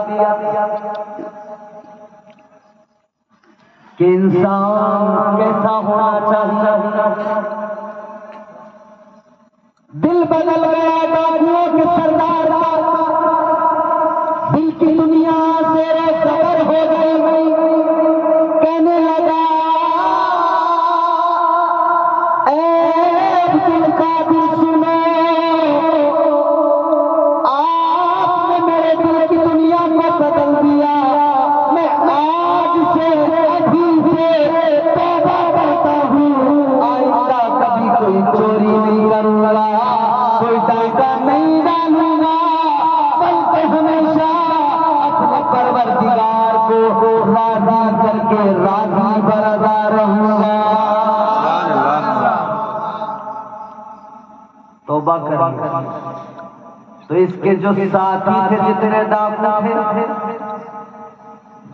کہ انسان کیسا ہونا چاہیے. دل بدل گیا ڈاکوؤں کے سردار کا. دل کی دنیا زیر زبر ہو گئی. کہنے لگا اے دل کا بھی سنو، آپ نے میرے دل کی دنیا کو بدل دیا. میں آج سے ابھی سے توبہ کرتا ہوں، آئندہ کبھی کوئی چوری نہیں کروں گا، کوئی ڈاکہ نہیں ڈالوں گا، بلکہ ہمیشہ اپنے پروردگار کو راضی کر کے راضی برضا رہوں گا. سبحان اللہ. توبہ کریے. تو اس کے جو ساتھی تھے جتنے ڈاکو تھے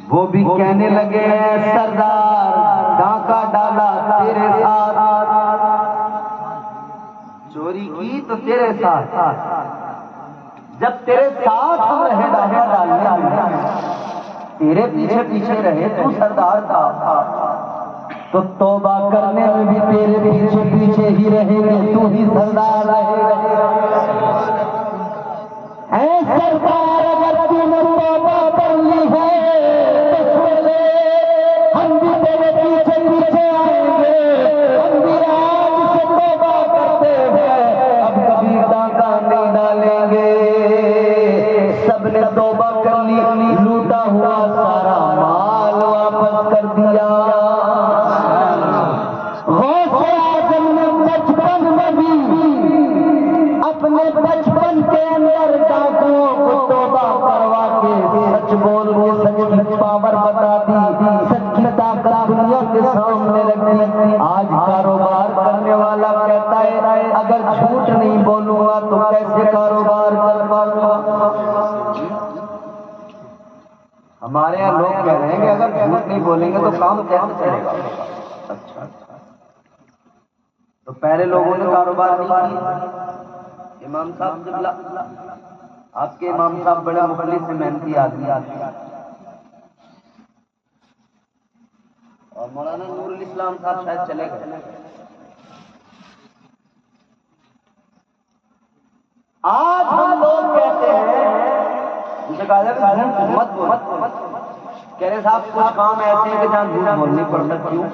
وہ بھی کہنے لگے ہیں سردار ڈاکہ ڈالا تیرے ساتھ، چوری کی تو تیرے ساتھ، جب تیرے ساتھ ہم رہ تیرے پیچھے پیچھے رہے تو سردار تھا، تو توبہ کرنے میں بھی تیرے پیچھے پیچھے ہی رہے گا، تو ہی سردار رہے گا۔ اے سردار اگر تو نے توبہ کر لی ہے تو سن لے، ہم بھی تیرے پیچھے پیچھے آئیں گے، ہم بھی آج سے توبہ کرتے ہیں، اب کبھی ڈاکہ نہیں ڈالیں گے۔ سب نے توبہ کر لی، لوٹا ہوا سارا مال واپس کر دیا۔ غوث اعظم نے بچپن میں بھی اپنے بچپن کے اندر ڈاکوؤں کو توبہ کروا کے سچ بول کے سچ کی پاور بتا دی، سچ کی طاقت دنیا کے سامنے رکھ دی۔ آج کاروبار کرنے والا کہتا ہے اگر جھوٹ نہیں بولوں گا تو کیسے کاروبار کر پاؤں گا؟ ہمارے یہاں لوگ کہہ رہے ہیں کہ اگر جھوٹ نہیں بولیں گے تو کام کیسے چلے گا؟ اچھا، تو پہلے لوگوں نے کاروبار نہیں کیا۔ امام صاحب قبلہ، آپ کے امام صاحب بڑے مخلص سے محنتی آدمی، اور مولانا نور الاسلام صاحب شاید چلے گئے۔ آج ہم لوگ کہتے ہیں، مجھے کہا جائے مت بول، کہہ رہے صاحب کچھ کام ایسے ہیں کہ جہاں جھوٹ بولنی پڑتا، کیوں؟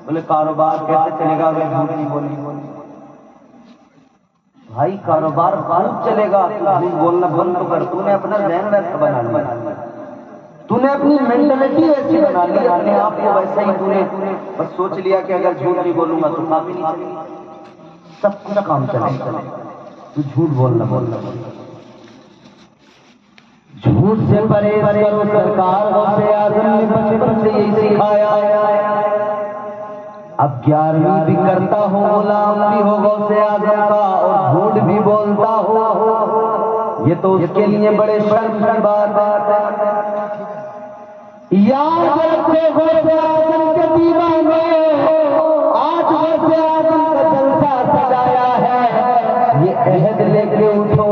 بولے کاروبار کیسے چلے گا اگر جھوٹ نہیں بولنی؟ بھائی کاروبار خوب چلے گا، جھوٹ بولنا بند تو کر۔ تو نے اپنا ذہن ویسا بنا لیا، تو نے اپنی مینٹلٹی ایسی بنا لی، اپنے آپ کو ویسا ہی تو نے بس سوچ لیا کہ اگر جھوٹ نہیں بولوں گا تو کام ہی نہیں چلے گا، سب کچھ کام چلے گا، تو جھوٹ بولنا بولنا۔ جھوٹ سے پرہیز کرو، سرکار غوث اعظم نے بچپن سے یہی سکھایا ہے۔ اب 11ویں بھی کرتا ہو، غلام بھی ہو غوث اعظم کا، اور جھوٹ بھی بولتا ہو، یہ تو اس کے لیے بڑے شرم کی بات ہے۔ یاد رکھے غوث اعظم کے دیوانے، آج غوث اعظم کا جلسہ سجایا ہے، یہ عہد لے کے اٹھو،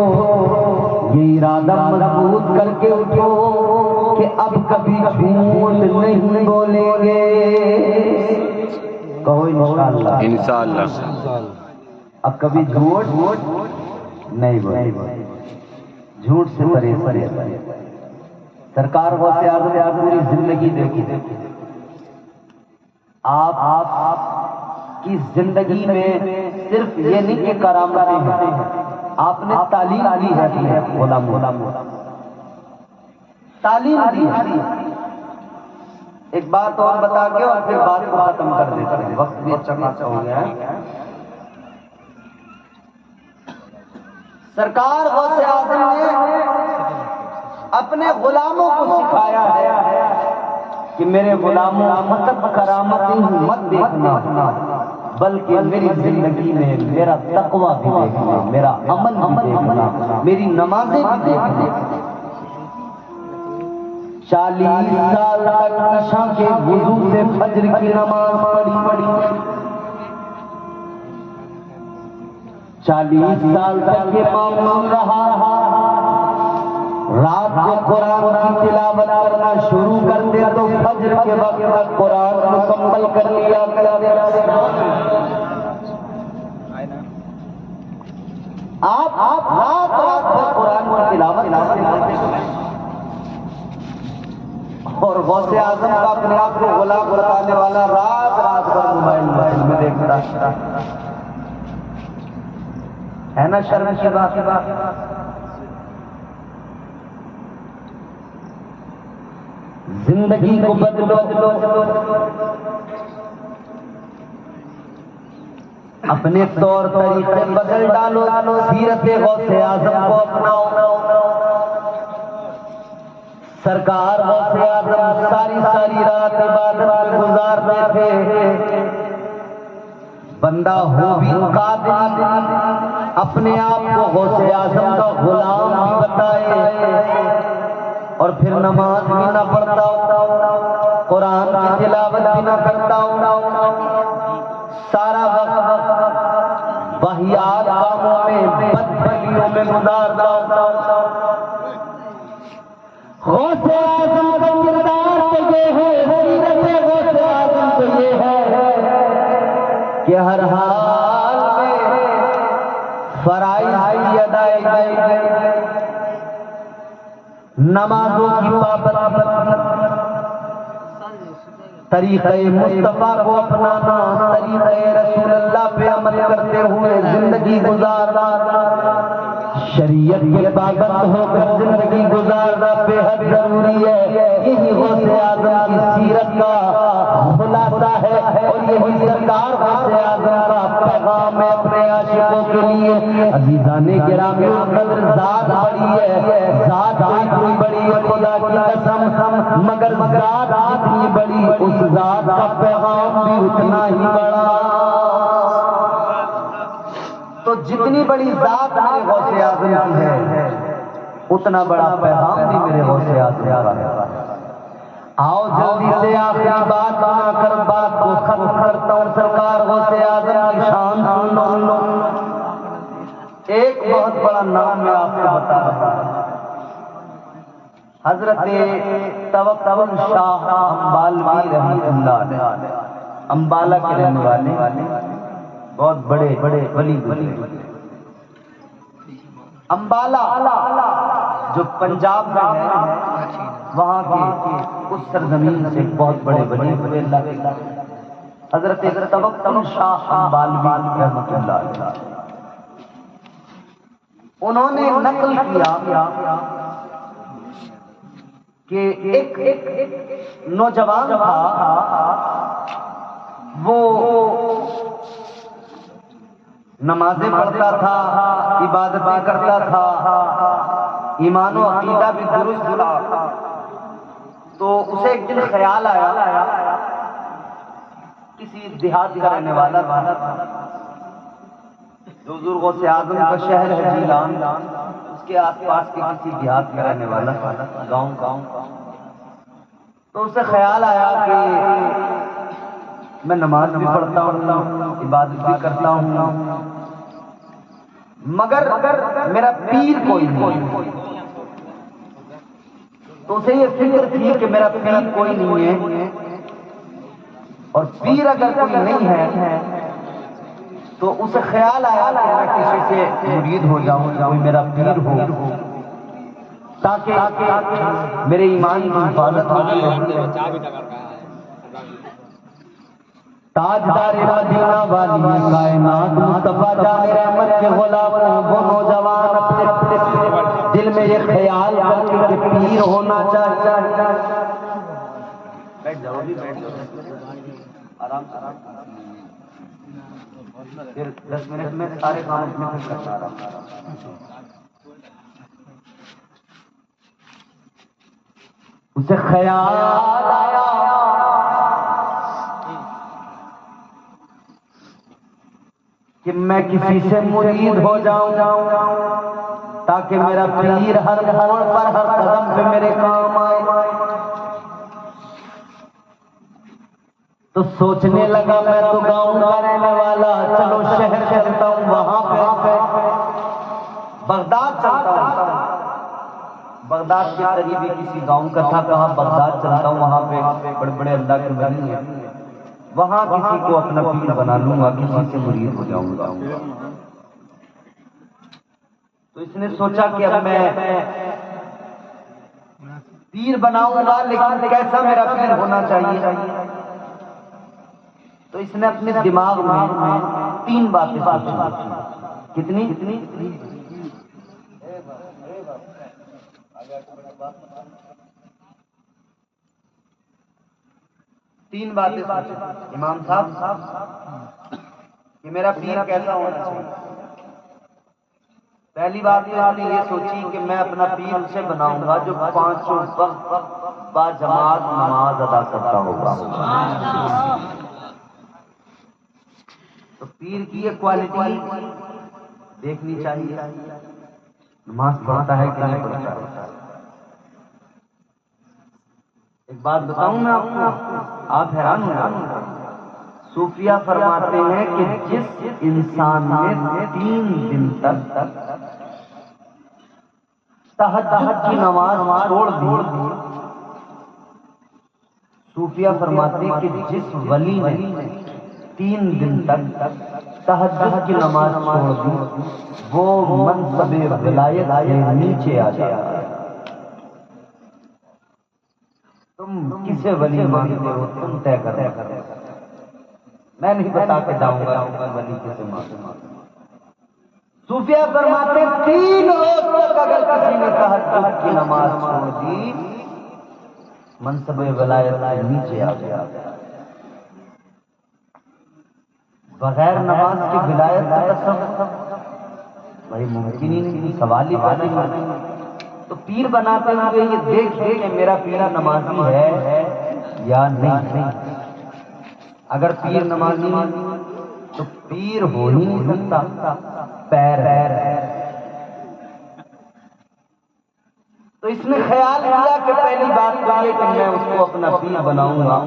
یہ ارادہ مضبوط کر کے اٹھو کہ اب کبھی جھوٹ نہیں بولیں گے۔ کہو انشاءاللہ، انشاءاللہ، اب کبھی جھوٹ نہیں بولیں گے، جھوٹ سے پرہیز کریں۔ سرکار غوث اعظم پوری زندگی دیکھی، آپ کی زندگی میں صرف یہ نہیں کہ کرامتیں ہیں، آپ نے تعلیم دی ہے غلام، تعلیم دی ہے۔ ایک بات اور بتا کے اور پھر بات کو ختم کر دیتے ہیں، وقت بھی اچھا خاصا ہو گیا ہے۔ سرکار غوث اعظم نے اپنے غلاموں کو سکھایا ہے کہ میرے غلاموں فقط کرامتیں مت دیکھنا، بلکہ میری زندگی میں میرا تقویٰ بھی دیکھنا، میرا عمل بھی دیکھنا، میری نمازیں بھی دیکھنا۔ 40 سال تک عشاء کے وضو سے فجر کی نماز پڑھی، 40 سال تک یہ معمول رہا، رات کو قرآن کی تلاوت کرنا شروع کرتے تو فجر کے وقت تک قرآن مکمل کر لیا کرتے۔ آپ رات کو قرآن کی تلاوت کرتے، اور غوث اعظم کا اپنے آپ کو غلام بتانے والا رات بھر موبائل میں دیکھتا ہے نا، شرم کی بات۔ زندگی کو بدلو، اپنے طور طریقے بدل ڈالو، سیرت غوث اعظم کو اپناؤ۔ سرکار غوث اعظم ساری رات عبادت میں گزارتے تھے، بندہ ہو بھی قادری، اپنے آپ کو غوث اعظم کا غلام بھی بتائے، اور پھر نماز بھی نہ پڑھتا ہوں، قرآن کی تلاوت بھی نہ کرتا ہوں، سارا وقت واہیات کاموں میں، بدبھلیوں میں گزارتا ہوں۔ غوث اعظم کا کردار نمازوں کی پابندی، طریقہ مصطفیٰ کو اپنانا، طریقہ رسول اللہ پہ عمل کرتے ہوئے زندگی گزارنا، شریعت کے پابند ہو کر زندگی گزارنا بے حد ضروری ہے۔ یہی غوث اعظم کی سیرت کا خلاصہ ہے اور یہی سرکار غوث اعظم کا پیغام ہے اپنے عاشقوں کے لیے۔ عزیزان گرامی القدر، ذات بڑی ہے، ذات اتنی بڑی ہے خدا کی قسم، مگر ذات اتنی بڑی، اس ذات کا پیغام بھی اتنا ہی بڑا۔ تو جتنی بڑی ذات میرے غوث اعظم کی ہے، اتنا بڑا پیغام بھی میرے غوث اعظم کا ہے۔ آؤ جلدی سے آخری بات بنا کر بات کو ختم کرتا ہوں۔ سرکار غوث اعظم کی شان سن لو۔ ایک بہت بڑا نام میں آپ کو بتا رہا ہوں، حضرت توکل شاہ امبالوی رحمۃ اللہ علیہ، امبالہ کے رہنے والے، بہت بڑے ولی گزرے۔ امبالہ جو پنجاب میں ہے، وہاں کے اس سرزمین سے بہت بڑے ولی ہوئے اللہ کے، حضرت توکل شاہ امبالوی رحمۃ اللہ علیہ۔ انہوں نے نقل کیا کہ ایک نوجوان تھا، وہ نمازیں پڑھتا تھا، عبادتیں کرتا تھا، ایمان و عقیدہ بھی درست تھا۔ تو اسے ایک دن خیال آیا، کسی دیہات کا رہنے والا تھا، جو حضور غوث اعظم کا شہر ہے جیلان، اس کے آس پاس کے کسی دیہات کا رہنے والا گاؤں۔ تو اسے خیال آیا کہ میں نماز بھی پڑھتا ہوں، عبادت بھی کرتا ہوں، مگر میرا پیر کوئی نہیں۔ تو اسے یہ فکر تھی کہ میرا پیر کوئی نہیں ہے، اور پیر اگر کوئی نہیں ہے تو اسے خیال آیا کہ میں کسی سے مرید ہو جاؤں، کوئی میرا پیر ہو، تاکہ میرے ایمان کی حفاظت ہو۔ تاجدار مدینہ والی کائنات مصطفیٰ جان رحمت کے غلام، وہ نوجوان اپنے دل میں یہ خیال کرتے کہ پیر ہونا چاہیے۔ بیٹھ جاؤ، آرام سے، پھر 10 منٹ میں سارے کام میں کرتا رہا۔ اسے خیال آیا کہ میں کسی سے مرید ہو جاؤں، تاکہ میرا پیر ہر موڑ پر، ہر قدم پہ میرے کام آئے۔ تو سوچنے لگا میں تو گاؤں کا رہنے والا، چلو شہر چلتا ہوں، وہاں پہ بغداد چلتا ہوں۔ بغداد کے قریبی کسی گاؤں کا تھا، کہا بغداد چلتا ہوں، وہاں پہ بڑے بڑے اللہ کے ولی ہیں، وہاں کسی کو اپنا پیر بنا لوں گا، کسی سے مرید ہو جاؤں گا۔ تو اس نے سوچا کہ اب میں پیر بناؤں گا، لیکن کیسا میرا پیر ہونا چاہیے؟ تو اس نے اپنے دماغ میں 3 باتیں سوچی۔ کتنی؟ 3 باتیں سوچی امام صاحب کہ میرا پیر کیسا ہونا چاہیے۔ پہلی بات تو ہم نے یہ سوچی کہ میں اپنا پیر اسے بناؤں گا جو 5 وقت با جماعت نماز ادا کرتا ہوگا۔ تو پیر کی یہ کوالٹی دیکھنی چاہیے، نماز پڑھتا ہے کہ نہیں پڑھتا ہے۔ ایک بات بتاؤں میں آپ کو، آپ حیران ہو جائیں گے۔ صوفیہ فرماتے ہیں کہ جس انسان نے 3 دن تک تہجد کی نماز چھوڑ دی، صوفیہ فرماتے ہیں کہ جس ولی نے 3 دن تک تہجد کی نماز چھوڑ دی، وہ منصب ولایت سے نیچے آ جائے۔ تم کسے ولی مانتے ہو تم طے کرو، میں نہیں بتا کے جاؤں گا ولی کسے مانتے ہو۔ صوفیہ فرماتے 3 روز تک اگر کسی نے تہجد کی نماز چھوڑ دی منصب ولایت سے نیچے آ گیا۔ بغیر نماز کی ولایت کا تصور بھائی ممکن ہی نہیں، سوال ہی پیدا نہیں۔ تو پیر بناتے ہوئے یہ دیکھیں کہ میرا پیر نمازی ہے یا نہیں۔ اگر پیر نمازی تو پیر ہو ہی نہیں سکتا، پیر ہے۔ تو اس نے خیال کیا کہ پہلی بات تو یہ کہ میں اس کو اپنا پیر بناؤں گا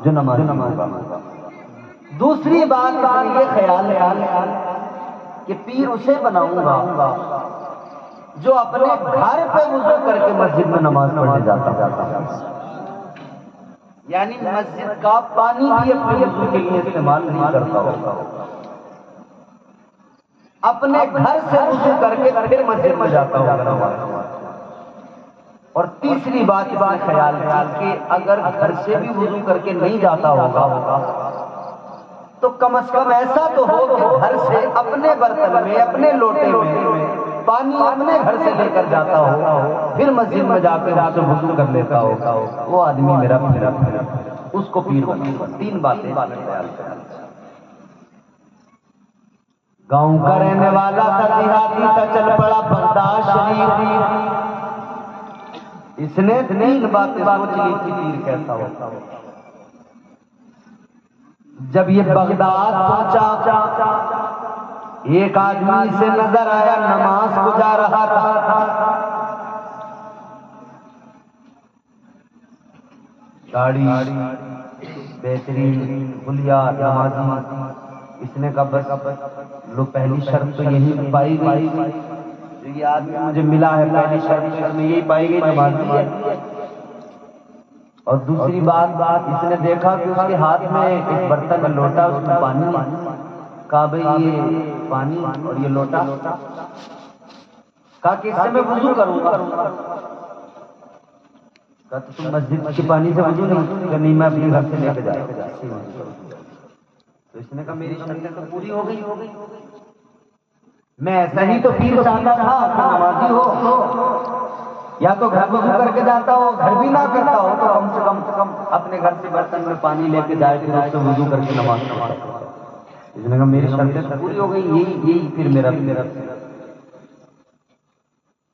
جو نمازی ہوگا۔ دوسری بات اس نے یہ خیال کیا کہ پیر اسے بناؤں گا جو اپنے گھر پہ وضو کر کے مسجد میں نماز پڑھنے جاتا، یعنی مسجد کا پانی بھی اپنے وضو کے لیے استعمال نہیں کرتا ہوگا، اپنے گھر سے وضو کر کے پھر مسجد میں جاتا ہوگا نماز۔ اور تیسری بات اس نے خیال کیا کہ اگر گھر سے بھی وضو کر کے نہیں جاتا ہوگا تو کم از کم ایسا تو ہو کہ گھر سے اپنے برتن میں اپنے لوٹے میں پانی اپنے گھر سے لے کر جاتا ہو، پھر مسجد میں جا کے وضو کر لیتا ہو، وہ آدمی میرا اس کو پیر بناؤں گا۔ 3 باتیں خیال کریں۔ گاؤں کا رہنے والا تھا، دیہاتی تھا، چل پڑا بغداد شریف۔ اس نے 3 باتیں سوچ لی کہ پیر کیسا ہوتا ہو۔ جب یہ بغداد پہنچا ایک آدمی سے نظر آیا نماز کو جا رہا تھا، گاڑی بہترین بلیا نمازی۔ اس نے کہا بس لو پہلی شرط تو یہی پائی گئی، یہ آدمی مجھے ملا ہے پہلی شرط میں یہی پائی گئی نمازی ہے۔ اور دوسری بات اس نے دیکھا کہ اس کے ہاتھ میں ایک برتن میں لوٹا، اس میں پانی ہے، کہا بھئی یہ پانی اور یہ لوٹا، کہا کہ اس سے میں وضو کروں گا۔ کہا تو تم مسجد کے پانی سے وضو نہیں، میں اپنے گھر سے لے کے جاؤں گا۔ تو اس نے کہا میری شرطیں تو پوری ہو گئی، میں ایسا ہی تو پیر چاہتا تھا کہ نمازی ہو، یا تو گھر وضو کر کے جاتا ہو، گھر بھی نہ کرتا ہو تو کم سے کم اپنے گھر سے برتن میں پانی لے کے جائے پھر اس سے وضو کر کے نماز پڑھتا۔ اس نے کہا میری شرطیں پوری ہو گئی، یہی پھر میرا۔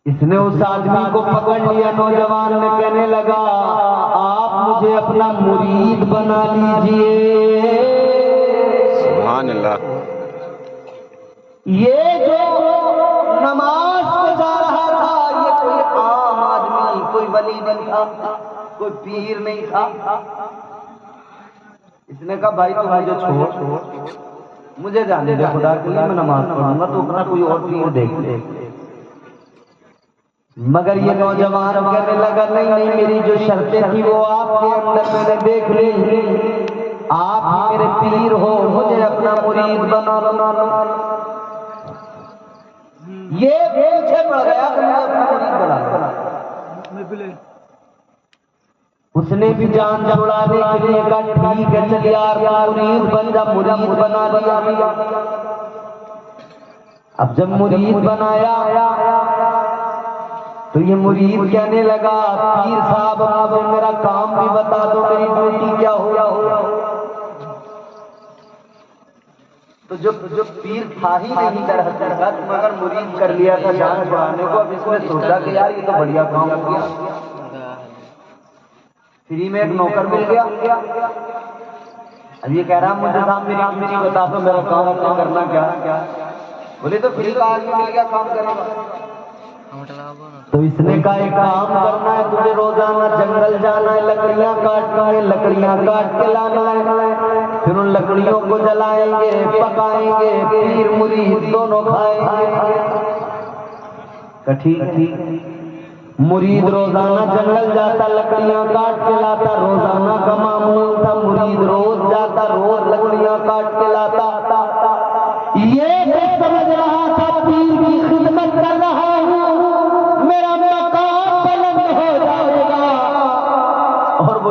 اس نے اس آدمی کو پکڑ لیا، نوجوان نے کہنے لگا آپ مجھے اپنا مرید بنا لیجئے۔ سبحان اللہ۔ یہ جو نماز کو جا رہا تھا یہ کوئی عام آدمی، کوئی ولی نہیں تھا، کوئی پیر نہیں تھا۔ اس نے کہا بھائی تو مجھے چھوڑ، مجھے جانے دے، خدا کے لیے میں نماز پڑھوں گا، تو اپنا کوئی اور پیر دیکھ لے۔ مگر یہ نوجوان کہنے لگا نہیں، میری جو شرطیں تھی وہ آپ کے اندر میں نے دیکھ لی، آپ میرے پیر ہو، مجھے اپنا مرید بنا لو۔ یہ پیچھے پڑ گیا کہ مجھے اپنا مرید بنا لو۔ اس نے بھی جان چھڑانے کے لیے کہا ٹھیک ہے چل یار مرید بن جا، مرید بنا لیا۔ اب جب مرید بنایا تو یہ مرید کہنے لگا پیر صاحب مجھے میرا کام بھی بتا دو، میری ڈیوٹی کیا ہو۔ تو جو پیر تھا ہی نہیں در حقیقت، مگر مرید کر لیا تھا جان چھڑانے کو، اب اس نے سوچا کہ یار یہ تو بڑھیا کام ہو گیا، فری میں ایک نوکر مل گیا۔ اب یہ کہہ رہا مجھے صاحب میری ڈیوٹی بتا دو، میرا کام کرنا کیا؟ بولے تو فری کا آدمی مل گیا، کام کرنا۔ تو اس نے کہا ایک کام کرنا ہے تجھے، روزانہ جنگل جانا ہے، لکڑیاں کاٹنا ہے، لکڑیاں کاٹ کے لانا ہے، پھر ان لکڑیوں کو جلائیں گے، پکائیں گے، پیر مرید دونوں کھائیں گے۔ ٹھیک۔ مرید روزانہ جنگل جاتا، لکڑیاں کاٹ کے لاتا، روزانہ کا معمول تھا، مرید روز جاتا، روز لکڑیاں کاٹ کے لاتا۔ یہ تو سمجھ رہا تھا پیر کی خدمت کر رہا ہوں، میرا مقام بلند ہو جائے گا،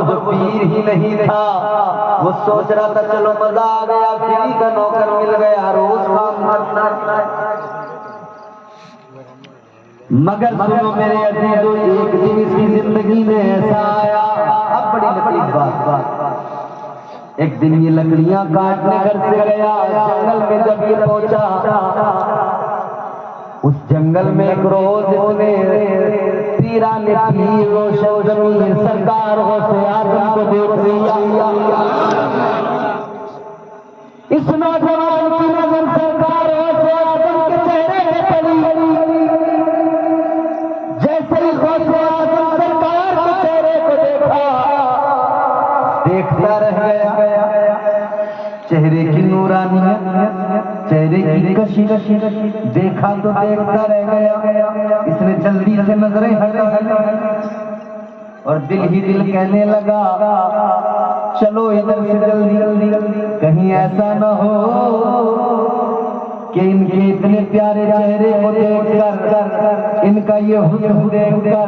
جو پیر ہی نہیں تھا وہ سوچ رہا تھا چلو مزہ آ گیا، فری کا نوکر مل گیا، روز کام کرنا۔ مگر سنو میرے عزیزو، ایک دن اس کی زندگی میں ایسا آیا، اب بڑی لطیف بات، ایک دن یہ لکڑیاں کاٹنے گھر سے گیا، جنگل میں جب یہ پہنچا، اس جنگل میں ایک روز اس نے پیران پیر روشن ضمیر سرکار غوث اعظم کو دیکھ لیا۔ اس نوجوان کی نظر سرکار غوث اعظم کے چہرے پہ پڑی، جیسے ہی غوث اعظم سرکار کے چہرے کو دیکھا، دیکھتا رہ گیا، چہرے کی نورانیت، چہرے کی کشش، دیکھا تو دیکھتا رہ گیا۔ اس نے جلدی سے نظریں ہٹا اور دل ہی دل کہنے لگا چلو ادھر سے جلدی، کہیں ایسا نہ ہو کہ ان کے اتنے پیارے چہرے کو دیکھ کر، ان کا یہ حسن دیکھ کر،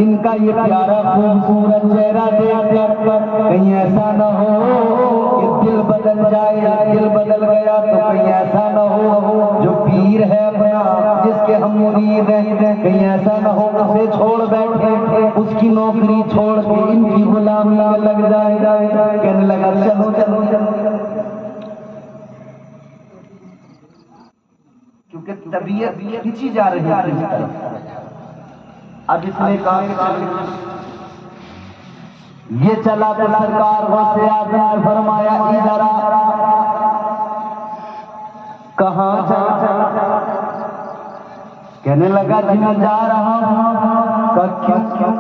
ان کا یہ پیارا خوبصورت چہرہ دیکھ کر کہیں ایسا نہ ہو کہ دل بدل جائے۔ دل بدل گیا تو کہیں ایسا نہ ہو جو پیر ہے اپنا، جس کے ہم مرید ہیں، کہیں ایسا نہ ہو اسے چھوڑ بیٹھے، اس کی نوکری چھوڑ کے ان کی غلامی میں لگ جائے۔ کہنے لگا چلو چلو چلو، کیونکہ طبیعت کھینچی جا رہی ہے۔ اب اس نے کہا کہ چلو، یہ چلا تو سرکار غوث اعظم نے فرمایا ادھر آ۔ کہاں چلا؟ کہنے لگا جی میں جا رہا ہوں۔ کہا کیوں؟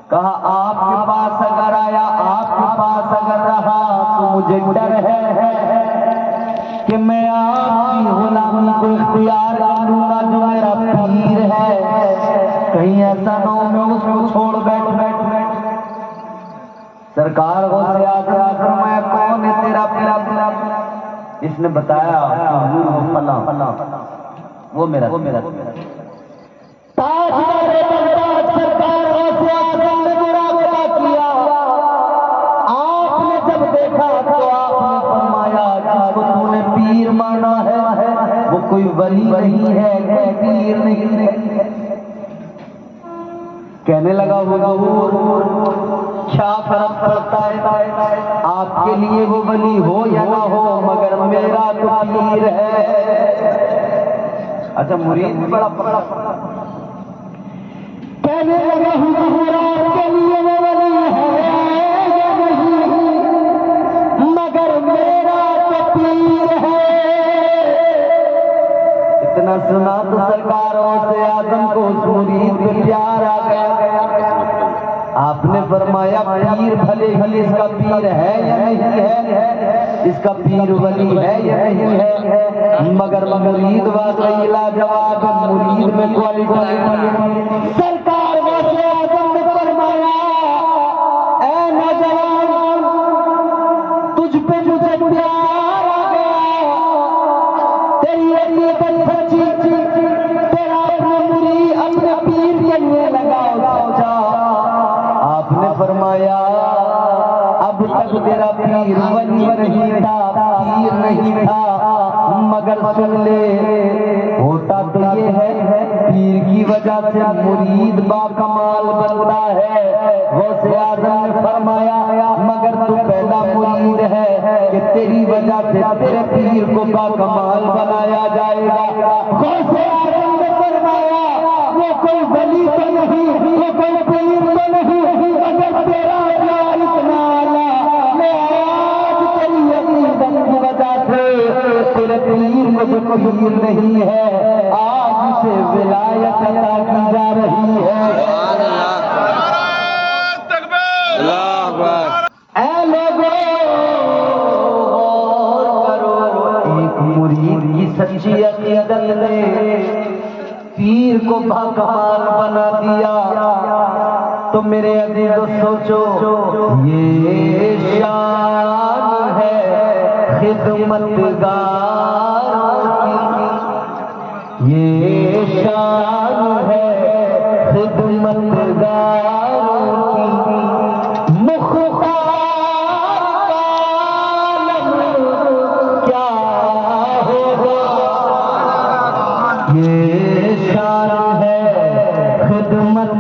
کہا آپ کے پاس اگر آیا، آپ کے پاس اگر رہا تو مجھے ڈر ہے کہ میں آپ کی غلامی کو اختیار کر لوں گا جو میرا پیر ہے، کہیں ایسا نہ ہو میں اس کو چھوڑ بیٹھ۔ سرکار غوث اعظم فرمایا کون ہے تیرا پیر؟ اس نے بتایا فلاں، وہ میرا تاجدار بغداد سرکار غوث اعظم نے مراقبہ کیا۔ آپ نے جب دیکھا تو آپ نے فرمایا جس کو تو نے پیر مانا ہے وہ کوئی ولی نہیں ہے، کوئی پیر نہیں ہے۔ کہنے لگا حضور کیا فرق پڑتا ہے، آپ کے لیے وہ ولی ہو یا نہ ہو، مگر میرا تو پیر ہے۔ اچھا مرید بھی بڑا فرق۔ کہنے لگا حضور آپ کے لیے وہ ولی ہے یا نہیں، مگر میرا تو پیر ہے۔ اتنا سنا تو سرکار غوث اعظم کو اس مرید پہ پیار آ گیا۔ آپ نے فرمایا پیر بھلے ہی اس کا پیر ہے یا نہیں ہے، اس کا پیر ولی ہے یا نہیں ہے، مگر مرید واقعی لاجواب، مرید میں کوالٹی۔ سرکار غوث اعظم نے فرمایا اے نوجوان تجھ پہ مجھے پیار آ گیا، تیری عقیدت سچی، تیرا اپنا مرید اپنے پیر کے لیے لگاؤ سچا۔ آپ نے فرمایا اب تک تیرا پیر ولی نہیں تھا، پیر نہیں تھا، مگر سن لے ہوتا تو یہ ہے پیر کی وجہ سے مرید با کمال بنتا ہے۔ غوث اعظم نے فرمایا مگر تو پہلا مرید ہے کہ تیری وجہ سے تیرے پیر کو با کمال بنایا جائے گا۔ غوث اعظم نے فرمایا وہ کوئی ولی تو نہیں، وہ کوئی پیر تو نہیں، مگر تیرا پیار اتنا اعلیٰ، میں آج تیری عقیدت کی وجہ سے تیرے پیر کو جو پیر نہیں ہے آج اسے ولایت عطا کی جا رہی ہے۔ اللہ اکبر۔ اے لوگوں غور کرو، ایک مرید کی سچی عقیدت نے پیر کو باکمال بنا دیا۔ تو میرے عزیزو سوچو یہ شان ہے خدمتگار کی، یہ شان ہے خدمتگار کی۔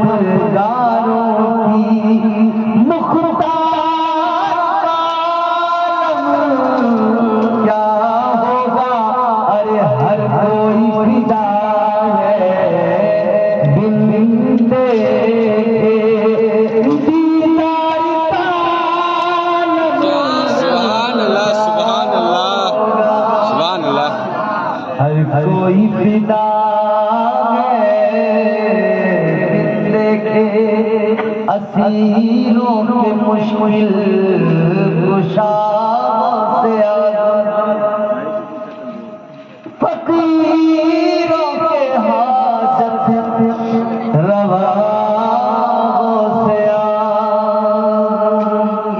طلبگاروں کی مختار عالم کیا ہوگا، ارے ہر کوئی فدا ہے بن سبحان اللہ سبحان اللہ سبحان اللہ. ہر کوئی فدا اسیروں کے مشکل کشا سے فقیروں کے حاجت روا سے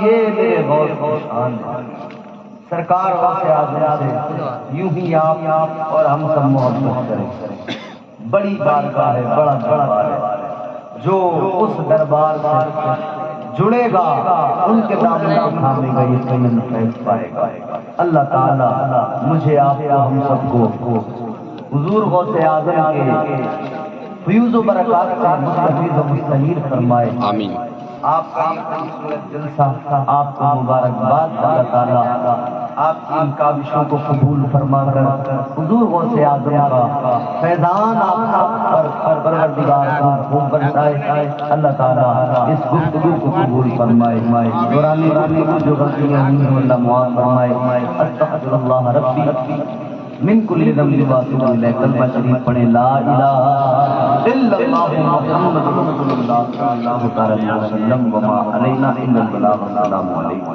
یہ میرے بہت خوشان سرکار سے آزاد ہے، یوں ہی آپ اور ہم سب محبت کریں. بڑی بارگاہ ہے، بڑا دربار ہے، جو اس دربار سے جڑے گا ان کے دامن کو تھامے گا، یقیناً فیض پائے گا. اللہ تعالیٰ مجھے آپ کو ہم سب کو حضور غوث اعظم کے فیوز و برکات سے مستفید و مستنیر فرمائے. آمین. آپ کا یہ خوبصورت جلسہ، آپ کو مبارکباد. اللہ تعالیٰ آپ کی ان کاوشوں کو قبول فرما کر حضور غوث اعظم کا فیضان آپ پر پروردگار خوب برسائے. اللہ تعالیٰ اس گفتگو کو قبول فرمائے. دورانی جو غلطیاں ہوئی ہیں اللہ معاف فرمائے. استغفر اللہ ربی من کل ذنب واتوب الیہ. کلمہ شریف پڑھیں، لا الہ الا اللہ محمد رسول اللہ صلی اللہ علیہ وسلم وما علینا الا البلاغ. السلام علیکم.